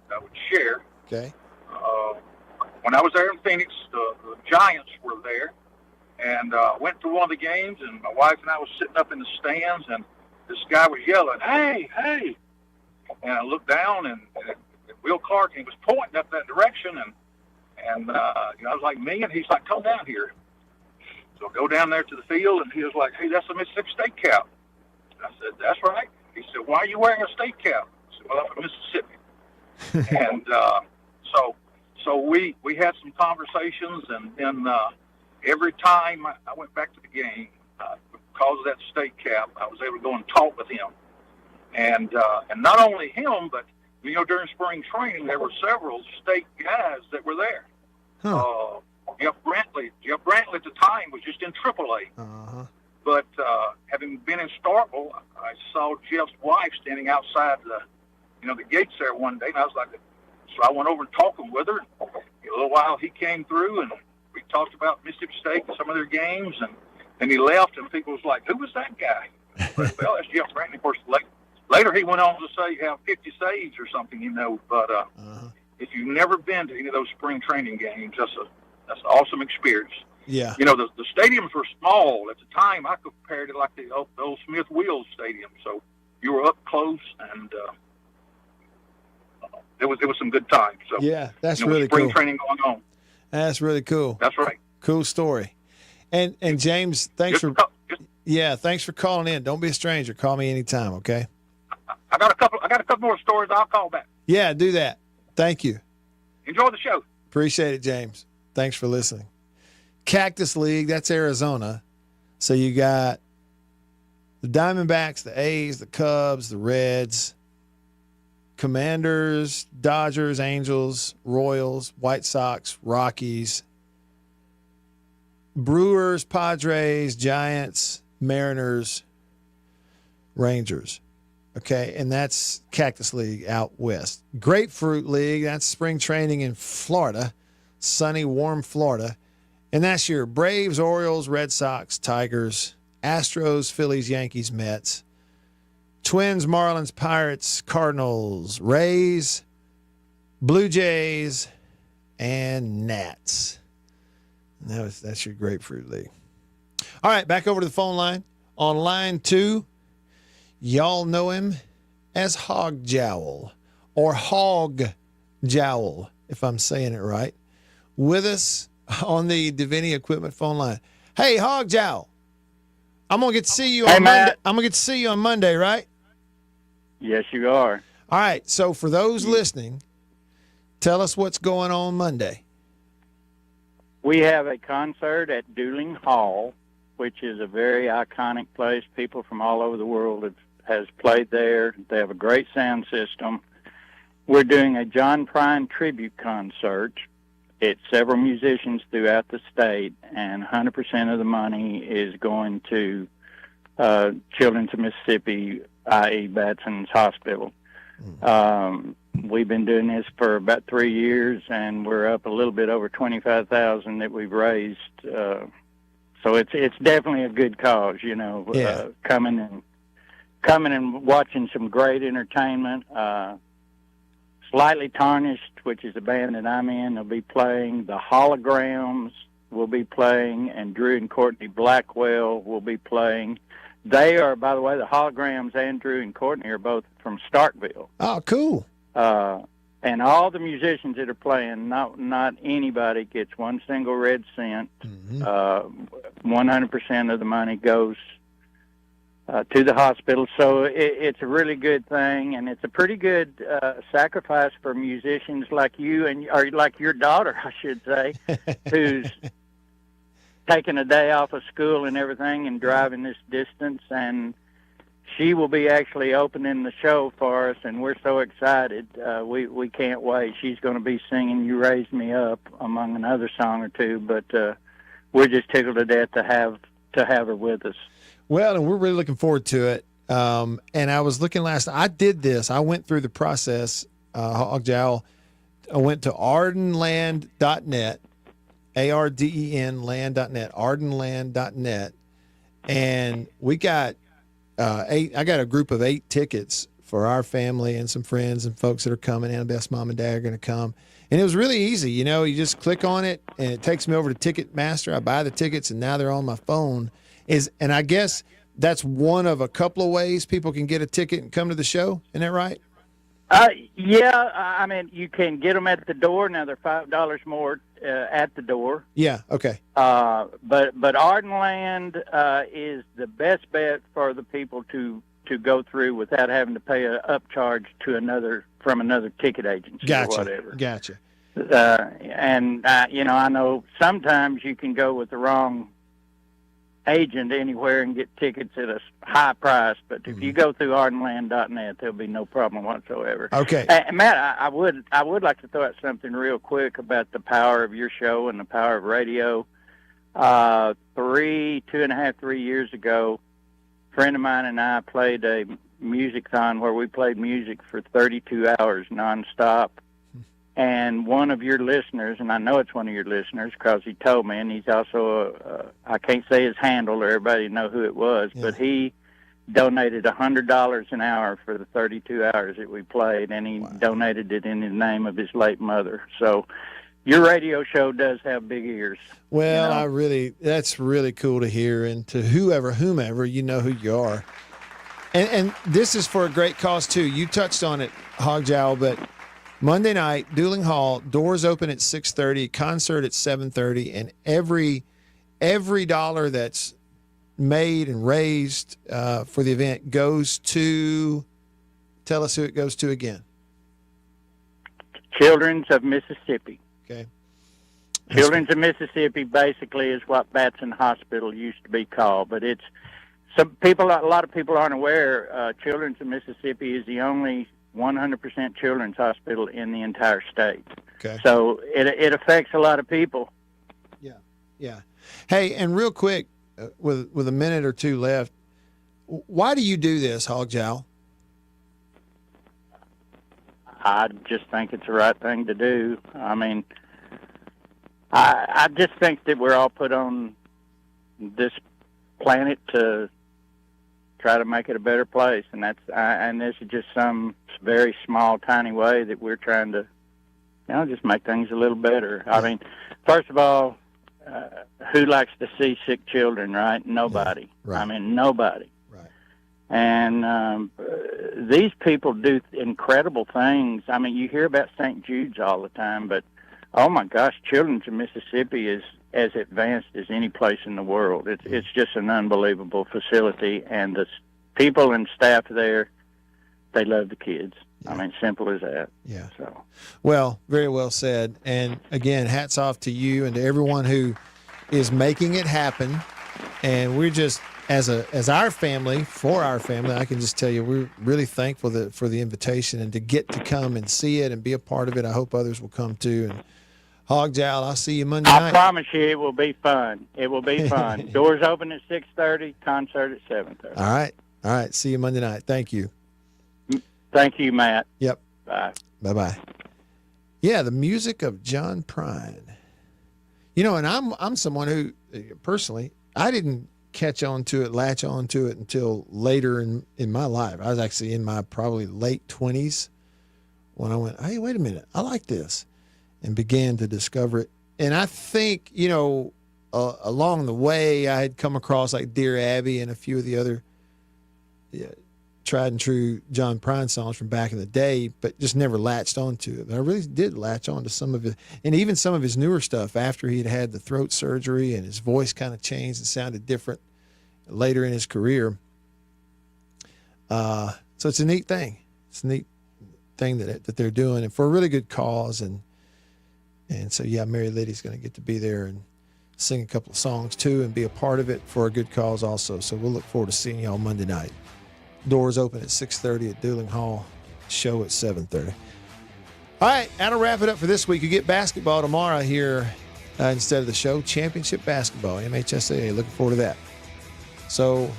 share. Okay. When I was there in Phoenix, the Giants were there, and went to one of the games, and my wife and I was sitting up in the stands, and this guy was yelling, "Hey, hey!" And I looked down, and Will Clark, and he was pointing up that direction, and I was like, "Me?" And he's like, "Come down here." So I go down there to the field, and he was like, "Hey, that's a Mississippi State cap." I said, "That's right." He said, "Why are you wearing a state cap?" I said, "Well, I'm from Mississippi." And so we had some conversations, and then every time I went back to the game, because of that state cap, I was able to go and talk with him. And not only him, but, you know, during spring training, there were several state guys that were there. Huh. Jeff Brantley at the time was just in AAA. Uh-huh. But having been in Starkville, I saw Jeff's wife standing outside the gates there one day, and I was like, so I went over and talked with her. In a little while, he came through, and we talked about Mississippi State and some of their games, and then he left, and people was like, "Who was that guy?" Well, that's Jeff Brantley. Of course, later he went on to say you have 50 saves or something, you know. But if you've never been to any of those spring training games, that's an awesome experience. Yeah. You know, the stadiums were small at the time. I compared it like the old Smith Wheels Stadium. So you were up close, and it was some good times. So yeah, that's you know, really spring cool. training going on. That's really cool. That's right. Cool story. And James, thanks thanks for calling in. Don't be a stranger. Call me anytime, okay? I got a couple more stories. I'll call back. Yeah, do that. Thank you. Enjoy the show. Appreciate it, James. Thanks for listening. Cactus League, that's Arizona. So you got the Diamondbacks, the A's, the Cubs, the Reds, Commanders, Dodgers, Angels, Royals, White Sox, Rockies, Brewers, Padres, Giants, Mariners, Rangers. Okay, and that's Cactus League out west. Grapefruit League, that's spring training in Florida, sunny, warm Florida. And that's your Braves, Orioles, Red Sox, Tigers, Astros, Phillies, Yankees, Mets, Twins, Marlins, Pirates, Cardinals, Rays, Blue Jays, and Nats. And that's your Grapefruit League. All right, back over to the phone line. On line 2, y'all know him as Hog Jowl, or Hog Jowl, if I'm saying it right. With us on the Davini Equipment phone line. Hey, Hog Jowl. I'm gonna get to see you on Monday. I'm gonna get to see you on Monday, right? Yes, you are. All right. So for those listening, tell us what's going on Monday. We have a concert at Dueling Hall, which is a very iconic place. People from all over the world has played there. They have a great sound system. We're doing a John Prine tribute concert. It's several musicians throughout the state, and 100% of the money is going to Children's of Mississippi, i.e. Batson's Hospital. We've been doing this for about 3 years, and we're up a little bit over $25,000 that we've raised. So it's definitely a good cause, you know. Yeah. Coming and watching some great entertainment. Slightly Tarnished, which is a band that I'm in, they'll be playing. The Holograms will be playing, and Drew and Courtney Blackwell will be playing. They are, by the way, the Holograms and Drew and Courtney are both from Starkville. Oh, cool. And all the musicians that are playing, not anybody gets one single red cent. 100% of the money goes to the hospital. So it's a really good thing, and it's a pretty good sacrifice for musicians like you, or like your daughter, I should say, who's taking a day off of school and everything and driving this distance. And she will be actually opening the show for us, and we're so excited. We can't wait. She's going to be singing "You Raised Me Up" among another song or two, but we're just tickled to death to have her with us. Well, and we're really looking forward to it. And I was looking I did this. I went through the process, Hog Jowl. I went to ardenland.net, ARDEN land.net, ardenland.net, and we got I got a group of 8 tickets for our family and some friends and folks that are coming. Annabeth's mom and dad are going to come. And it was really easy. You know, you just click on it, and it takes me over to Ticketmaster. I buy the tickets, and now they're on my phone. And I guess that's one of a couple of ways people can get a ticket and come to the show. Isn't that right? Yeah, I mean, you can get them at the door. Now they're $5 more at the door. Yeah, okay. But Ardenland is the best bet for the people to go through without having to pay an upcharge to another ticket agency or whatever. Gotcha. You know, I know sometimes you can go with the wrong agent anywhere and get tickets at a high price, but if you go through ardenland.net, there'll be no problem whatsoever. Okay. Matt, I would like to throw out something real quick about the power of your show and the power of radio. 3 years ago, a friend of mine and I played a music-thon where we played music for 32 hours nonstop. And one of your listeners, and I know it's one of your listeners because he told me, and he's also, I can't say his handle or everybody know who it was, but he donated $100 an hour for the 32 hours that we played, and he donated it in the name of his late mother. So your radio show does have big ears. Well, you know? That's really cool to hear, and to whomever, you know who you are. And this is for a great cause, too. You touched on it, Hog Jowl, but Monday night, Dueling Hall, doors open at 6:30, concert at 7:30, and every dollar that's made and raised for the event goes to, tell us who it goes to again. Children's of Mississippi. Okay. Children's of Mississippi basically is what Batson Hospital used to be called, but it's a lot of people aren't aware. Children's of Mississippi is the only 100% children's hospital in the entire state. Okay. So it affects a lot of people. Yeah. Hey, and real quick, with a minute or two left, why do you do this, Hog Jowl? I just think it's the right thing to do. I mean, I just think that we're all put on this planet to try to make it a better place, and and this is just some very small, tiny way that we're trying to, just make things a little better. I mean, first of all, who likes to see sick children, right? Nobody. Yeah, right. I mean, nobody. Right. And these people do incredible things. I mean, you hear about St. Jude's all the time, but oh my gosh, Children's in Mississippi is as advanced as any place in the world. It's just an unbelievable facility, and the people and staff there, they love the kids. Yeah. I mean, simple as that. Yeah. So, well, very well said. And again, hats off to you and to everyone who is making it happen. And we're just, as our family, for our family, I can just tell you, we're really thankful for the invitation and to get to come and see it and be a part of it. I hope others will come too. And Hog Jowl, I'll see you Monday night. I promise you it will be fun. It will be fun. Doors open at 6:30, concert at 7:30. All right. See you Monday night. Thank you. Thank you, Matt. Yep. Bye. Bye-bye. Yeah, the music of John Prine. And I'm someone who, personally, I didn't latch on to it until later in my life. I was actually in my probably late 20s when I went, hey, wait a minute, I like this, and began to discover it. And I think, along the way, I had come across like Dear Abby and a few of the other tried and true John Prine songs from back in the day, but just never latched onto it. But I really did latch on to some of it, and even some of his newer stuff after he'd had the throat surgery and his voice kind of changed and sounded different later in his career. So it's a neat thing. It's a neat thing that they're doing, and for a really good cause. And so, yeah, Mary Liddy's going to get to be there and sing a couple of songs too and be a part of it for a good cause also. So we'll look forward to seeing y'all Monday night. Doors open at 6:30 at Dueling Hall. Show at 7:30. All right, that'll wrap it up for this week. You get basketball tomorrow here instead of the show. Championship basketball, MHSAA. Looking forward to that. So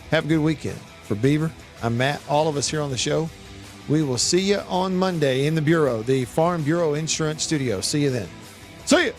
have a good weekend. For Beaver, I'm Matt. All of us here on the show, we will see you on Monday in the Bureau, the Farm Bureau Insurance Studio. See you then. See you.